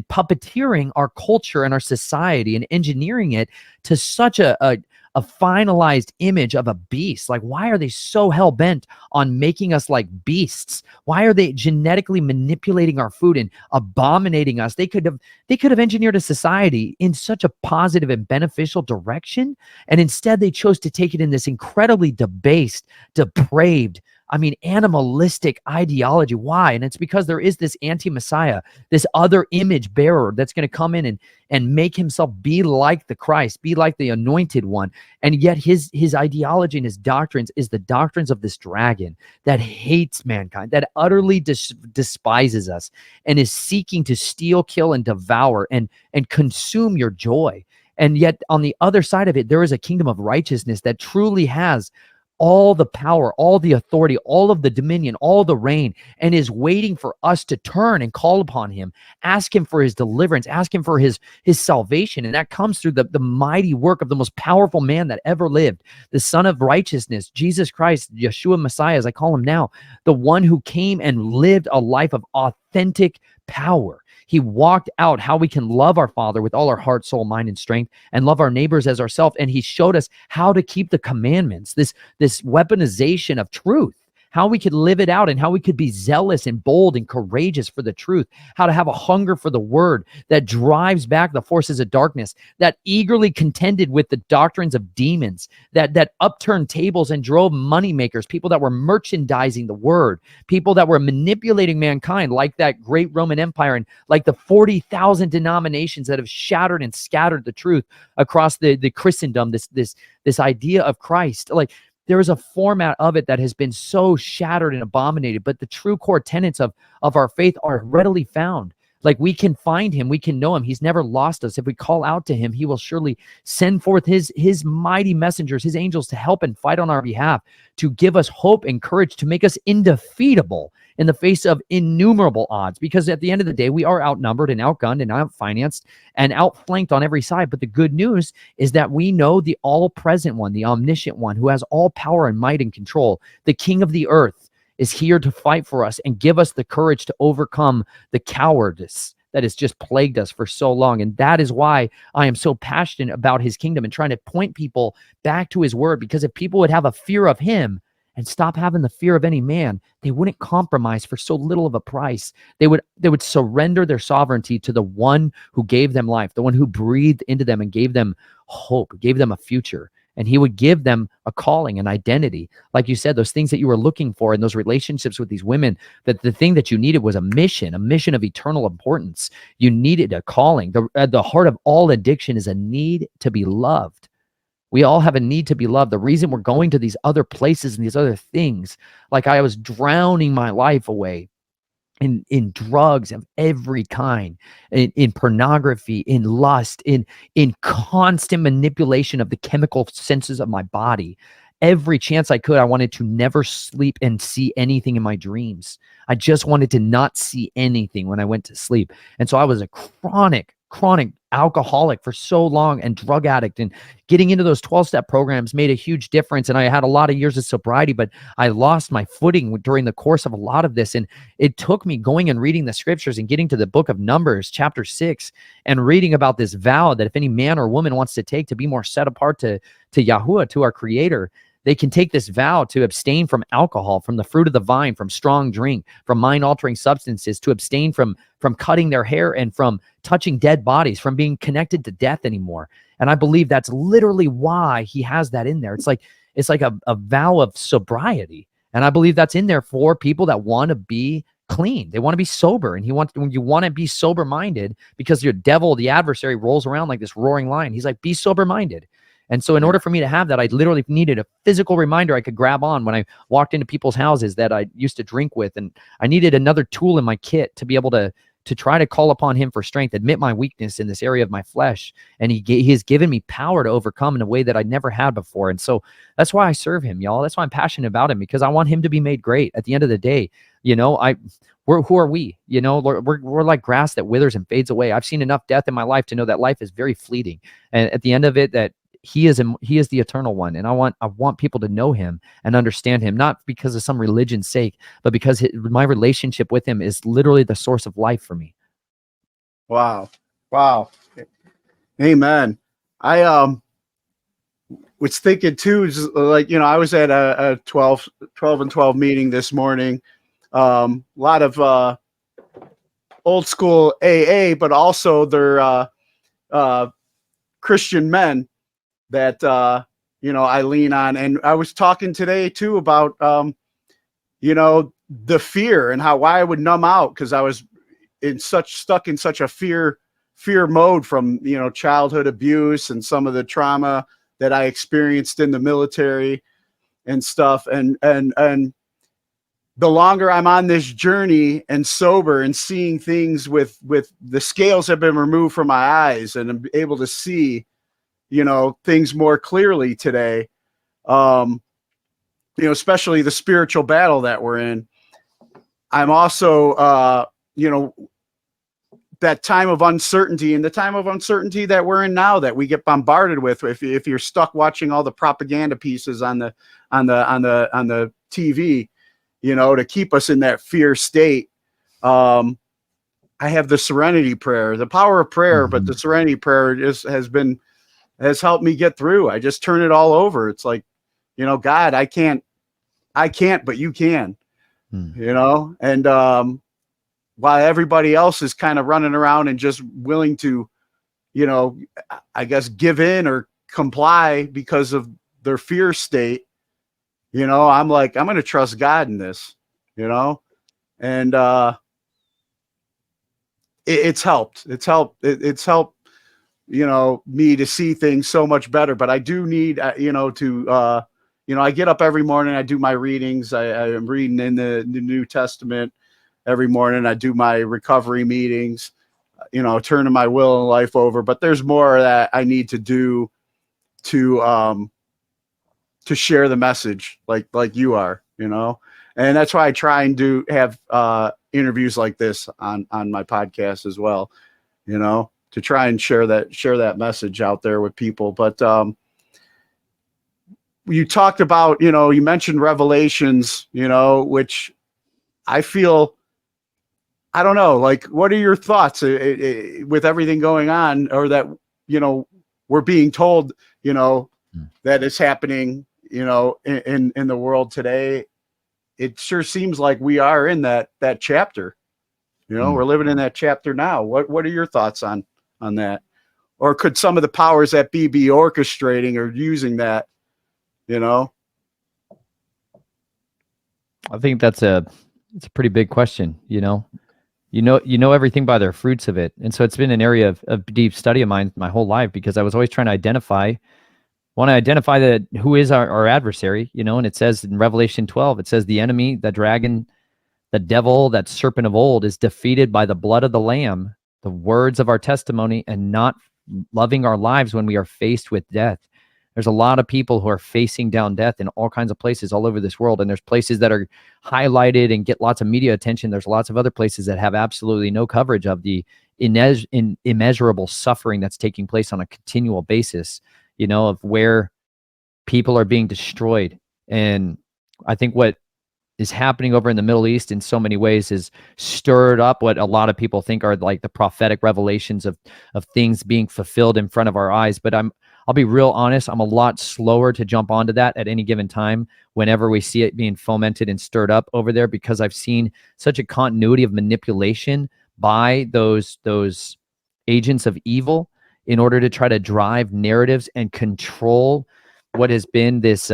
puppeteering our culture and our society and engineering it to such a finalized image of a beast. Like, why are they so hell-bent on making us like beasts? Why are they genetically manipulating our food and abominating us? They could have engineered a society in such a positive and beneficial direction, and instead they chose to take it in this incredibly debased, depraved I mean, animalistic ideology. Why? And it's because there is this anti-Messiah, this other image bearer that's going to come in and make himself be like the Christ, be like the anointed one. And yet his ideology and his doctrines is the doctrines of this dragon that hates mankind, that utterly despises us, and is seeking to steal, kill, and devour and consume your joy. And yet on the other side of it, there is a kingdom of righteousness that truly has all the power, all the authority, all of the dominion, all the reign, and is waiting for us to turn and call upon him, ask him for his deliverance, ask him for his salvation. And that comes through the mighty work of the most powerful man that ever lived, the Son of Righteousness, Jesus Christ, Yeshua Messiah, as I call him now, the one who came and lived a life of authentic power. He walked out how we can love our Father with all our heart, soul, mind, and strength, and love our neighbors as ourselves. And he showed us how to keep the commandments, this weaponization of truth, how we could live it out, and how we could be zealous and bold and courageous for the truth, how to have a hunger for the word that drives back the forces of darkness, that eagerly contended with the doctrines of demons, that upturned tables and drove moneymakers, people that were merchandising the word, people that were manipulating mankind, like that great Roman Empire, and like the 40,000 denominations that have shattered and scattered the truth across the Christendom, this idea of Christ. Like, there is a format of it that has been so shattered and abominated, but the true core tenets of our faith are readily found. Like, we can find him, we can know him. He's never lost us. If we call out to him, he will surely send forth his mighty messengers, his angels, to help and fight on our behalf, to give us hope and courage, to make us indefeatable in the face of innumerable odds. Because at the end of the day, we are outnumbered and outgunned and outfinanced and outflanked on every side. But the good news is that we know the all-present one, the omniscient one, who has all power and might and control, the King of the earth, is here to fight for us and give us the courage to overcome the cowardice that has just plagued us for so long. And that is why I am so passionate about his kingdom and trying to point people back to his word. Because if people would have a fear of him and stop having the fear of any man, they wouldn't compromise for so little of a price. They would surrender their sovereignty to the one who gave them life, the one who breathed into them and gave them hope, gave them a future. And he would give them a calling, an identity. Like you said, those things that you were looking for in those relationships with these women, that the thing that you needed was a mission of eternal importance. You needed a calling. The heart of all addiction is a need to be loved. We all have a need to be loved. The reason we're going to these other places and these other things, like I was drowning my life away in drugs of every kind, in pornography, in lust, in constant manipulation of the chemical senses of my body. Every chance I could, I wanted to never sleep and see anything in my dreams. I just wanted to not see anything when I went to sleep. And so I was a chronic alcoholic for so long, and drug addict, and getting into those 12-step programs made a huge difference. And I had a lot of years of sobriety, but I lost my footing during the course of a lot of this. And it took me going and reading the scriptures and getting to the book of Numbers, chapter 6, and reading about this vow that if any man or woman wants to take to be more set apart to Yahuwah, to our creator, they can take this vow to abstain from alcohol, from the fruit of the vine, from strong drink, from mind-altering substances, to abstain from cutting their hair and from touching dead bodies, from being connected to death anymore. And I believe that's literally why he has that in there. It's like a vow of sobriety. And I believe that's in there for people that want to be clean. They want to be sober. And when you want to be sober-minded, because your devil, the adversary, rolls around like this roaring lion. He's like, be sober-minded. And so in order for me to have that, I literally needed a physical reminder I could grab on when I walked into people's houses that I used to drink with. And I needed another tool in my kit to be able to try to call upon him for strength, admit my weakness in this area of my flesh. And he has given me power to overcome in a way that I never had before. And so that's why I serve him, y'all. That's why I'm passionate about him, because I want him to be made great. At the end of the day, you know, who are we? You know, we're like grass that withers and fades away. I've seen enough death in my life to know that life is very fleeting. And at the end of it, that he is the eternal one. And I want people to know him and understand him, not because of some religion's sake, but because my relationship with him is literally the source of life for me. Wow. Amen. I was thinking too, like, you know, I was at a 12 and 12 meeting this morning. A lot of old school AA, but also they're Christian men that, you know, I lean on. And I was talking today too about the fear and why I would numb out, because I was stuck in such a fear mode from, childhood abuse and some of the trauma that I experienced in the military and stuff. And the longer I'm on this journey and sober and seeing things with the scales have been removed from my eyes, and I'm able to see, things more clearly today, especially the spiritual battle that we're in. I'm also, that time of uncertainty, and the time of uncertainty that we're in now, that we get bombarded with. If you're stuck watching all the propaganda pieces on the TV, to keep us in that fear state. I have the serenity prayer, the power of prayer, but the serenity prayer has helped me get through. I just turn it all over. It's like, God, I can't, but you can, and, while everybody else is kind of running around and just willing to, I guess, give in or comply because of their fear state, I'm like, I'm going to trust God in this, and it's helped. It's helped, me to see things so much better. But I do need, to, I get up every morning, I do my readings. I am reading in the New Testament every morning. I do my recovery meetings, turning my will and life over. But there's more that I need to do to share the message like you are, and that's why I try and have interviews like this on my podcast as well, to try and share that message out there with people. But you talked about, you mentioned Revelations, which I feel, I don't know, like, what are your thoughts with everything going on, or that, we're being told, that is happening, in the world today? It sure seems like we are in that chapter, we're living in that chapter now. What are your thoughts on that? Or could some of the powers that be orchestrating or using that, I think it's a pretty big question, You know everything by their fruits of it. And so it's been an area of deep study of mine my whole life, because I was always trying to identify that who is our adversary, and it says in Revelation 12, it says the enemy, the dragon, the devil, that serpent of old, is defeated by the blood of the Lamb, the words of our testimony, and not loving our lives when we are faced with death. There's a lot of people who are facing down death in all kinds of places all over this world. And there's places that are highlighted and get lots of media attention. There's lots of other places that have absolutely no coverage of the immeasurable suffering that's taking place on a continual basis, of where people are being destroyed. And I think what is happening over in the Middle East in so many ways is stirred up what a lot of people think are like the prophetic revelations of things being fulfilled in front of our eyes. But I'll be real honest, I'm a lot slower to jump onto that at any given time whenever we see it being fomented and stirred up over there, because I've seen such a continuity of manipulation by those agents of evil in order to try to drive narratives and control what has been this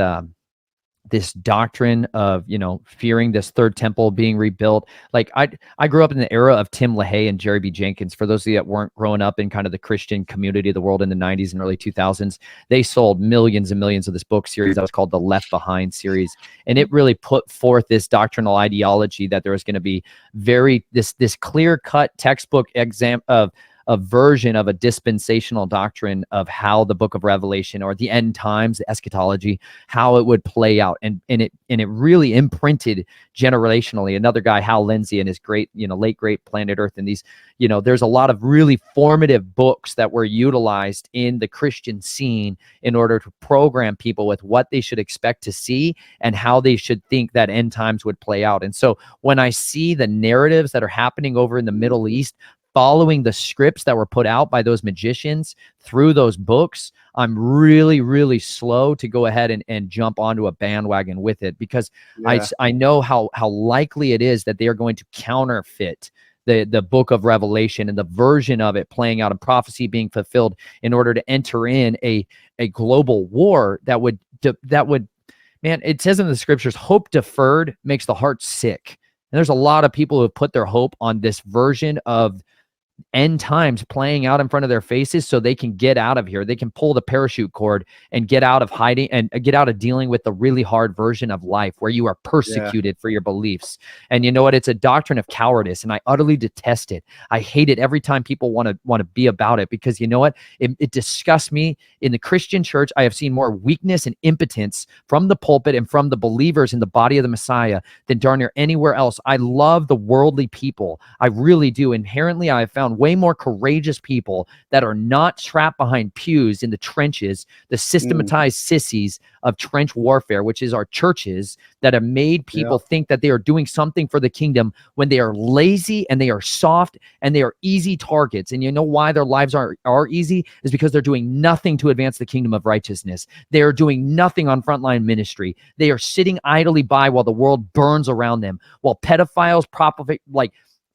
doctrine of, fearing this third temple being rebuilt. Like I grew up in the era of Tim LaHaye and Jerry B. Jenkins. For those of you that weren't growing up in kind of the Christian community of the world in the 90s and early 2000s, they sold millions and millions of this book series that was called the Left Behind series. And it really put forth this doctrinal ideology that there was going to be this clear-cut textbook exam of a version of a dispensational doctrine of how the book of Revelation or the end times, the eschatology, how it would play out. And it really imprinted generationally. Another guy, Hal Lindsey, and his great, late great Planet Earth, and these, there's a lot of really formative books that were utilized in the Christian scene in order to program people with what they should expect to see and how they should think that end times would play out. And so when I see the narratives that are happening over in the Middle East, following the scripts that were put out by those magicians through those books, I'm really, really slow to go ahead and jump onto a bandwagon with it, because I know how likely it is that they are going to counterfeit the book of Revelation and the version of it playing out in prophecy being fulfilled in order to enter in a global war that would man, it says in the scriptures, hope deferred makes the heart sick. And there's a lot of people who have put their hope on this version of end times playing out in front of their faces so they can get out of here. They can pull the parachute cord and get out of hiding and get out of dealing with the really hard version of life where you are persecuted for your beliefs. And you know what? It's a doctrine of cowardice, and I utterly detest it. I hate it every time people want to be about it, because you know what? It disgusts me. In the Christian church, I have seen more weakness and impotence from the pulpit and from the believers in the body of the Messiah than darn near anywhere else. I love the worldly people. I really do. Inherently, I have found way more courageous people that are not trapped behind pews in the trenches, the systematized sissies of trench warfare, which is our churches, that have made people think that they are doing something for the kingdom when they are lazy and they are soft and they are easy targets. And you know why their lives are easy? Is because they're doing nothing to advance the kingdom of righteousness. They are doing nothing on frontline ministry. They are sitting idly by while the world burns around them, while pedophiles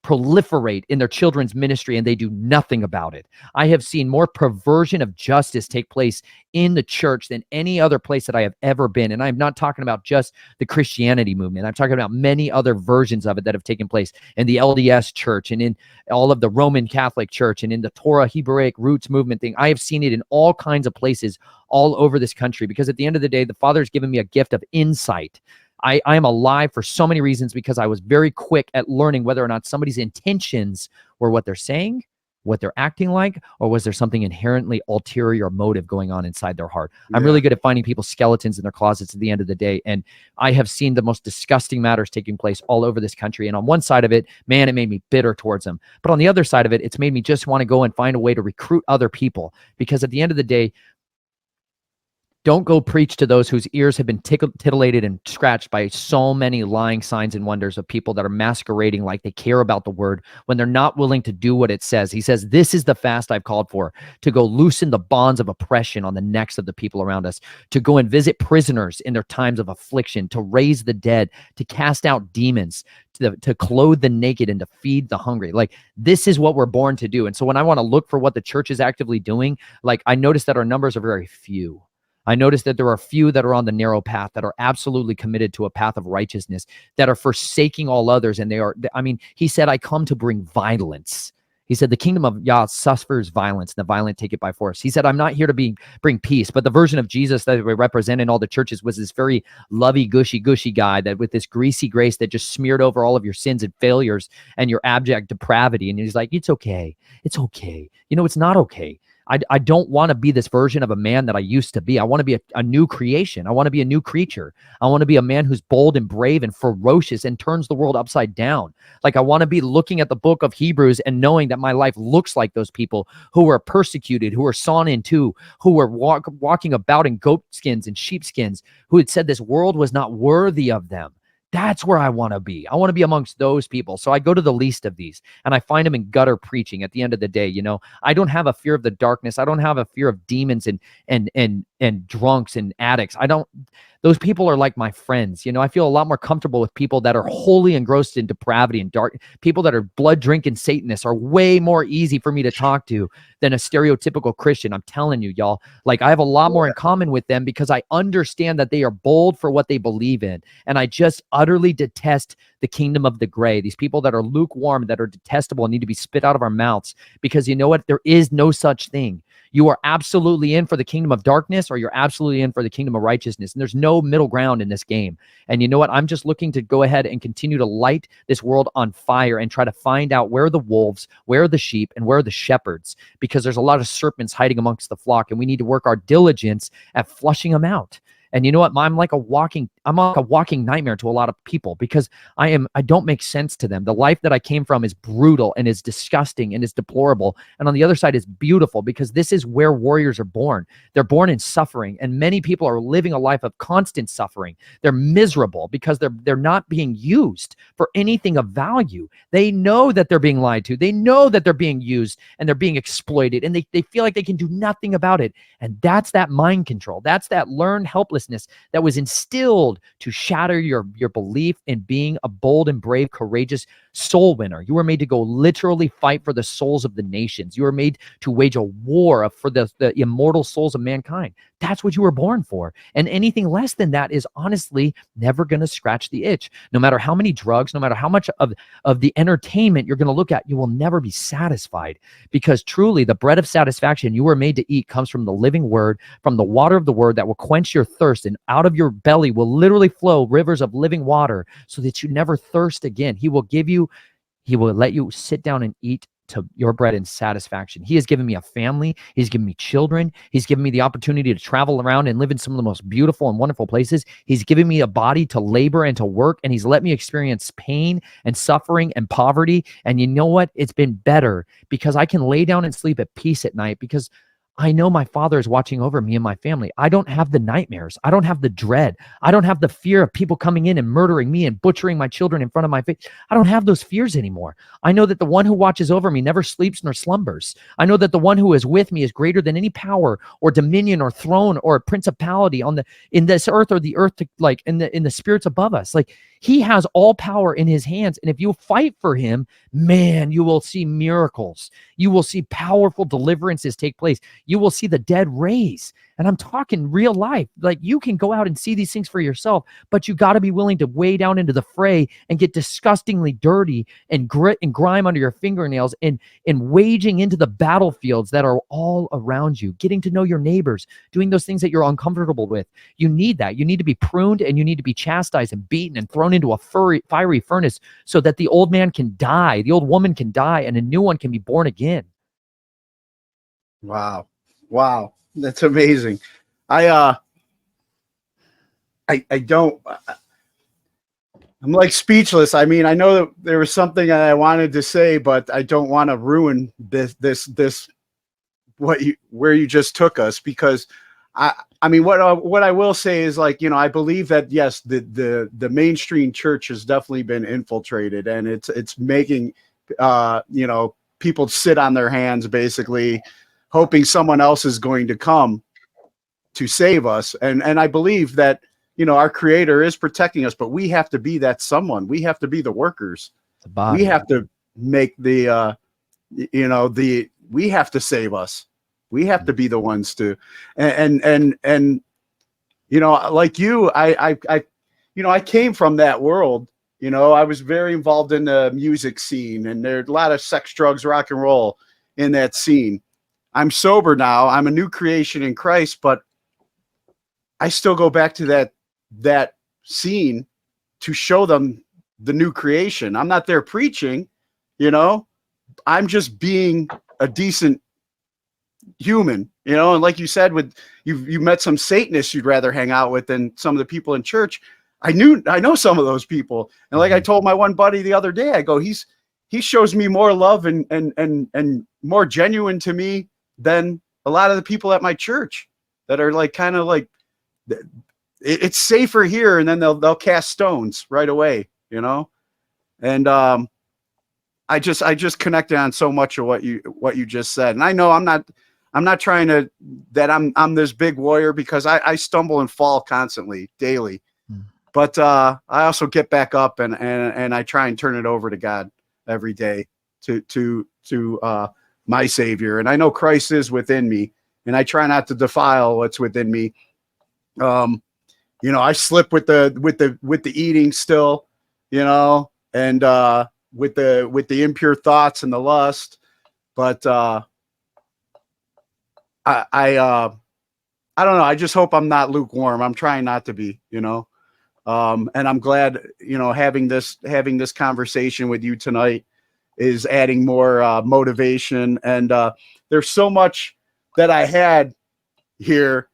proliferate in their children's ministry, and they do nothing about it. I have seen more perversion of justice take place in the church than any other place that I have ever been. And I'm not talking about just the Christianity movement. I'm talking about many other versions of it that have taken place in the LDS church and in all of the Roman Catholic church and in the Torah Hebraic roots movement thing. I have seen it in all kinds of places all over this country, because at the end of the day, the Father's given me a gift of insight. I am alive for so many reasons because I was very quick at learning whether or not somebody's intentions were what they're saying, what they're acting like, or was there something inherently ulterior motive going on inside their heart. I'm really good at finding people's skeletons in their closets at the end of the day. And I have seen the most disgusting matters taking place all over this country. And on one side of it, man, it made me bitter towards them. But on the other side of it, it's made me just want to go and find a way to recruit other people. Because at the end of the day, don't go preach to those whose ears have been titillated and scratched by so many lying signs and wonders of people that are masquerading like they care about the word when they're not willing to do what it says. He says, this is the fast I've called for, to go loosen the bonds of oppression on the necks of the people around us, to go and visit prisoners in their times of affliction, to raise the dead, to cast out demons, to clothe the naked, and to feed the hungry. Like, this is what we're born to do. And so when I want to look for what the church is actively doing, like, I notice that our numbers are very few. I noticed that there are few that are on the narrow path, that are absolutely committed to a path of righteousness, that are forsaking all others. And he said, I come to bring violence. He said, the kingdom of Yah suffers violence, and the violent take it by force. He said, I'm not here to bring peace. But the version of Jesus that we represent in all the churches was this very lovey, gushy guy that with this greasy grace that just smeared over all of your sins and failures and your abject depravity. And he's like, it's okay. It's okay. You know, it's not okay. I don't want to be this version of a man that I used to be. I want to be a new creation. I want to be a new creature. I want to be a man who's bold and brave and ferocious and turns the world upside down. Like, I want to be looking at the book of Hebrews and knowing that my life looks like those people who were persecuted, who were sawn in two, who were walking about in goat skins and sheep skins, who had said this world was not worthy of them. That's where I want to be. I want to be amongst those people. So I go to the least of these and I find them in gutter preaching at the end of the day. You know, I don't have a fear of the darkness. I don't have a fear of demons and drunks and addicts. Those people are like my friends. You know, I feel a lot more comfortable with people that are wholly engrossed in depravity and dark. People that are blood drinking Satanists are way more easy for me to talk to than a stereotypical Christian. I'm telling you, y'all, like, I have a lot more in common with them because I understand that they are bold for what they believe in. And I just utterly detest the kingdom of the gray. These people that are lukewarm, that are detestable, and need to be spit out of our mouths, because you know what? There is no such thing. You are absolutely in for the kingdom of darkness, or you're absolutely in for the kingdom of righteousness. And there's no middle ground in this game. And you know what? I'm just looking to go ahead and continue to light this world on fire and try to find out where are the wolves, where are the sheep, and where are the shepherds, because there's a lot of serpents hiding amongst the flock, and we need to work our diligence at flushing them out. And you know what? I'm like a walking nightmare to a lot of people, because I don't make sense to them. The life that I came from is brutal and is disgusting and is deplorable. And on the other side is beautiful, because this is where warriors are born. They're born in suffering. And many people are living a life of constant suffering. They're miserable because they're not being used for anything of value. They know that they're being lied to. They know that they're being used and they're being exploited, and they feel like they can do nothing about it. And that's that mind control. That's that learned helplessness that was instilled to shatter your belief in being a bold and brave, courageous soul winner. You were made to go literally fight for the souls of the nations. You were made to wage a war for the immortal souls of mankind. That's what you were born for. And anything less than that is honestly never going to scratch the itch. No matter how many drugs, no matter how much of the entertainment you're going to look at, you will never be satisfied, because truly the bread of satisfaction you were made to eat comes from the living word, from the water of the word that will quench your thirst, and out of your belly will literally flow rivers of living water so that you never thirst again. He will let you sit down and eat to your bread in satisfaction. He has given me a family. He's given me children. He's given me the opportunity to travel around and live in some of the most beautiful and wonderful places. He's given me a body to labor and to work, and he's let me experience pain and suffering and poverty. And you know what? It's been better because I can lay down and sleep at peace at night, because I know my Father is watching over me and my family. I don't have the nightmares. I don't have the dread. I don't have the fear of people coming in and murdering me and butchering my children in front of my face. I don't have those fears anymore. I know that the one who watches over me never sleeps nor slumbers. I know that the one who is with me is greater than any power or dominion or throne or principality in this earth or the earth, like in the spirits above us. Like, he has all power in his hands. And if you fight for him, man, you will see miracles. You will see powerful deliverances take place. You will see the dead raise. And I'm talking real life. Like, you can go out and see these things for yourself, but you got to be willing to wade down into the fray and get disgustingly dirty and grit and grime under your fingernails and waging into the battlefields that are all around you, getting to know your neighbors, doing those things that you're uncomfortable with. You need that. You need to be pruned, and you need to be chastised and beaten and thrown into a fiery furnace so that the old man can die, the old woman can die, and a new one can be born again. Wow. That's amazing. I'm like speechless. I mean, I know that there was something that I wanted to say, but I don't want to ruin this where you just took us, because I mean, what I will say is, like, I believe that, yes, the mainstream church has definitely been infiltrated, and it's making people sit on their hands, basically hoping someone else is going to come to save us. And I believe that, our Creator is protecting us, but we have to be that someone. We have to be the workers. We have to make we have to save us. We have to be the ones to, and like you, I came from that world. I was very involved in the music scene, and there's a lot of sex, drugs, rock and roll in that scene. I'm sober now. I'm a new creation in Christ, but I still go back to that scene to show them the new creation. I'm not there preaching, I'm just being a decent human, and like you said, with you met some Satanists you'd rather hang out with than some of the people in church. I know some of those people. And like I told my one buddy the other day, I go, he shows me more love and more genuine to me than a lot of the people at my church that are like, kind of like, it's safer here, and then they'll cast stones right away, and I just connected on so much of what you just said. And I know I'm not trying to that I'm this big warrior, because I stumble and fall constantly, daily, but I also get back up and I try and turn it over to God every day to my Savior. And I know Christ is within me, and I try not to defile what's within me. I slip with the eating still, and with the impure thoughts and the lust, but I don't know. I just hope I'm not lukewarm. I'm trying not to be, and I'm glad, having this conversation with you tonight is adding more motivation. And there's so much that I had here,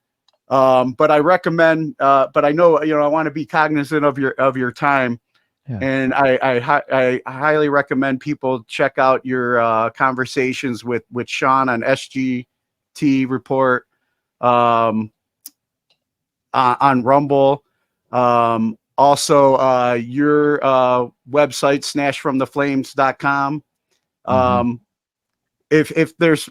but I recommend. But I know, I want to be cognizant of your time. Yeah. And I highly recommend people check out your conversations with Sean on SGT Report, on Rumble. Also, your website, snatchfromtheflames.com. If there's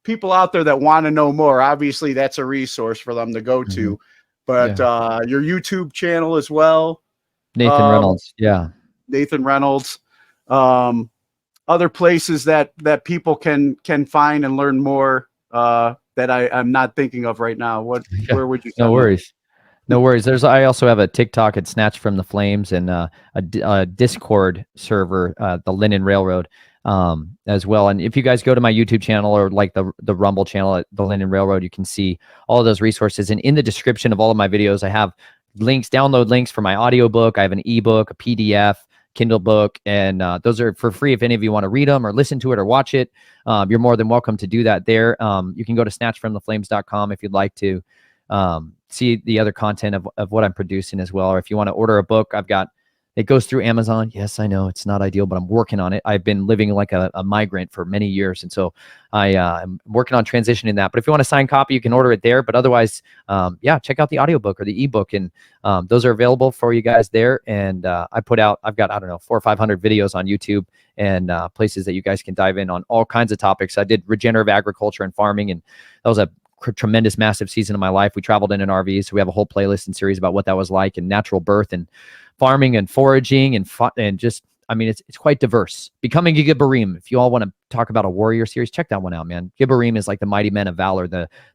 people out there that want to know more, obviously that's a resource for them to go to. But your YouTube channel as well. Nathan Reynolds. Yeah. Nathan Reynolds. Other places that people can find and learn more that I'm not thinking of right now? Where would you send No them? worries. No worries. I also have a TikTok at Snatched from the Flames, and a Discord server, the Linen Railroad, as well. And if you guys go to my YouTube channel or like the Rumble channel at the Linen Railroad, you can see all of those resources. And in the description of all of my videos, I have links, download links for my audiobook. I have an ebook, a PDF, Kindle book, and those are for free if any of you want to read them or listen to it or watch it. You're more than welcome to do that there. You can go to snatchedfromtheflames.com if you'd like to see the other content of what I'm producing as well. Or if you want to order a book, it goes through Amazon. Yes, I know it's not ideal, but I'm working on it. I've been living like a migrant for many years. And so I'm working on transitioning that. But if you want a signed copy, you can order it there. But otherwise, check out the audiobook or the ebook. And those are available for you guys there. And I've got, 400 or 500 videos on YouTube and places that you guys can dive in on all kinds of topics. I did regenerative agriculture and farming, and that was a tremendous, massive season of my life. We traveled in an RV, so we have a whole playlist and series about what that was like, and natural birth and farming and foraging and just, I mean, it's quite diverse. Becoming a Gibborim. If you all want to talk about a warrior series, check that one out, man. Gibborim is like the mighty men of valor.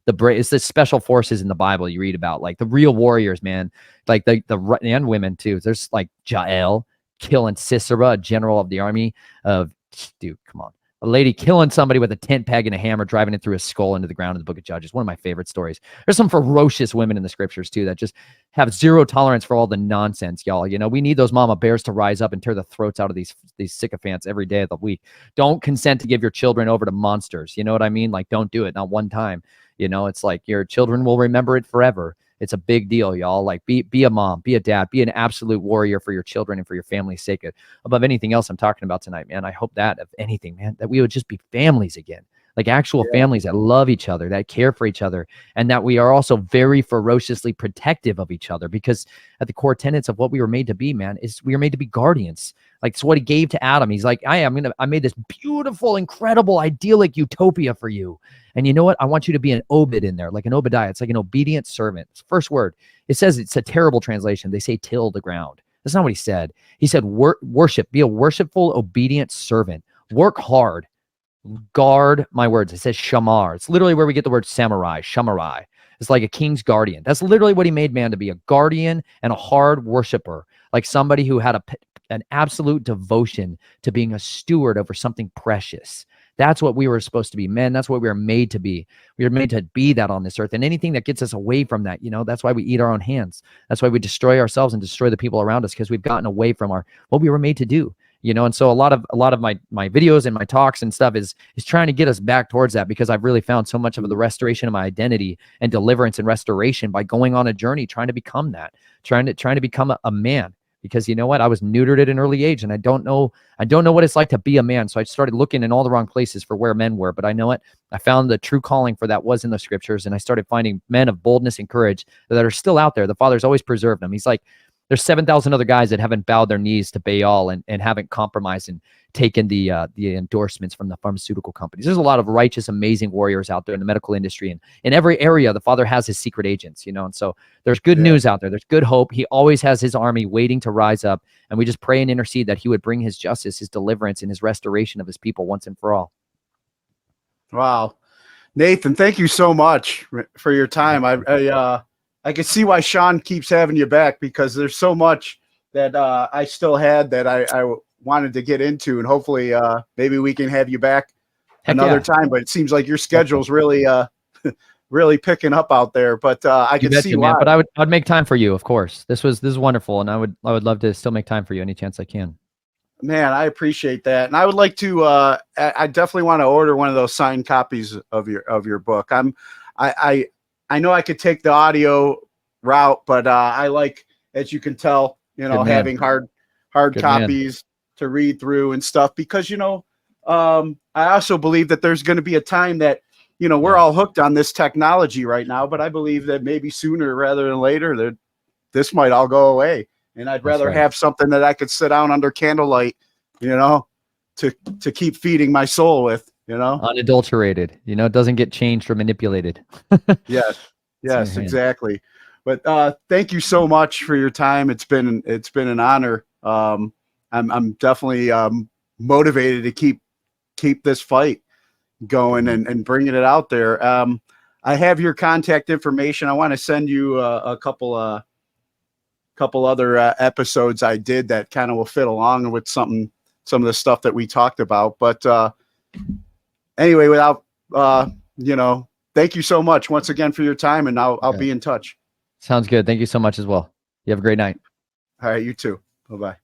It's the special forces in the Bible you read about, like the real warriors, man. Like and women too. There's like Jael killing Sisera, a general of the army of, dude, come on. A lady killing somebody with a tent peg and a hammer, driving it through his skull into the ground in the book of Judges. One of my favorite stories. There's some ferocious women in the scriptures too that just have zero tolerance for all the nonsense, y'all. You know, we need those mama bears to rise up and tear the throats out of these sycophants every day of the week. Don't consent to give your children over to monsters. You know what I mean? Like, don't do it. Not one time. You know, it's like your children will remember it forever. It's a big deal, y'all. Like, be a mom, be a dad, be an absolute warrior for your children and for your family's sake. Above anything else I'm talking about tonight, man, I hope that, if anything, man, that we would just be families again, like actual families that love each other, that care for each other, and that we are also very ferociously protective of each other, because at the core tenets of what we were made to be, man, is we were made to be guardians. Like, it's what he gave to Adam. He's like, I made this beautiful, incredible, idyllic utopia for you. And you know what? I want you to be an Obed in there, like an Obadiah. It's like an obedient servant. It's the first word. It says, it's a terrible translation. They say till the ground. That's not what he said. He said, worship, be a worshipful, obedient servant. Work hard. Guard my words. It says shamar. It's literally where we get the word samurai, shamarai. It's like a king's guardian. That's literally what he made man to be, a guardian and a hard worshiper, like somebody who had an absolute devotion to being a steward over something precious. That's what we were supposed to be, men. That's what we were made to be. We were made to be that on this earth. And anything that gets us away from that, you know, that's why we eat our own hands. That's why we destroy ourselves and destroy the people around us, because we've gotten away from what we were made to do. You know, and so a lot of my videos and my talks and stuff is trying to get us back towards that, because I've really found so much of the restoration of my identity and deliverance and restoration by going on a journey, trying to become that, trying to become a man. Because you know what? I was neutered at an early age, and I don't know what it's like to be a man. So I started looking in all the wrong places for where men were. But I know what? I found the true calling for that was in the scriptures, and I started finding men of boldness and courage that are still out there. The Father's always preserved them. He's like, there's 7,000 other guys that haven't bowed their knees to Baal and haven't compromised and taken the endorsements from the pharmaceutical companies. There's a lot of righteous, amazing warriors out there in the medical industry, and in every area, the Father has his secret agents, you know. And so there's good news out there. There's good hope. He always has his army waiting to rise up, and we just pray and intercede that he would bring his justice, his deliverance, and his restoration of his people once and for all. Wow, Nathan, thank you so much for your time. I can see why Sean keeps having you back, because there's so much that I still had that I wanted to get into, and hopefully maybe we can have you back another time. But it seems like your schedule's really really picking up out there. But I can see why. Man. But I'd make time for you, of course. This is wonderful, and I would love to still make time for you any chance I can. Man, I appreciate that, and I would like to. I definitely want to order one of those signed copies of your book. I know I could take the audio route, but I like, as you can tell, you know, having hard copies to read through and stuff, because, you know, I also believe that there's going to be a time that, you know, we're all hooked on this technology right now, but I believe that maybe sooner rather than later that this might all go away. And I'd rather have something that I could sit down under candlelight, you know, to keep feeding my soul with. You know, unadulterated, you know, it doesn't get changed or manipulated. Yes, exactly. But thank you so much for your time. It's been an honor. I'm definitely motivated to keep this fight going and bringing it out there. I have your contact information. I want to send you a couple other episodes I did that kind of will fit along with some of the stuff that we talked about. But anyway, without thank you so much once again for your time, and I'll be in touch. Sounds good. Thank you so much as well. You have a great night. All right, you too. Bye-bye.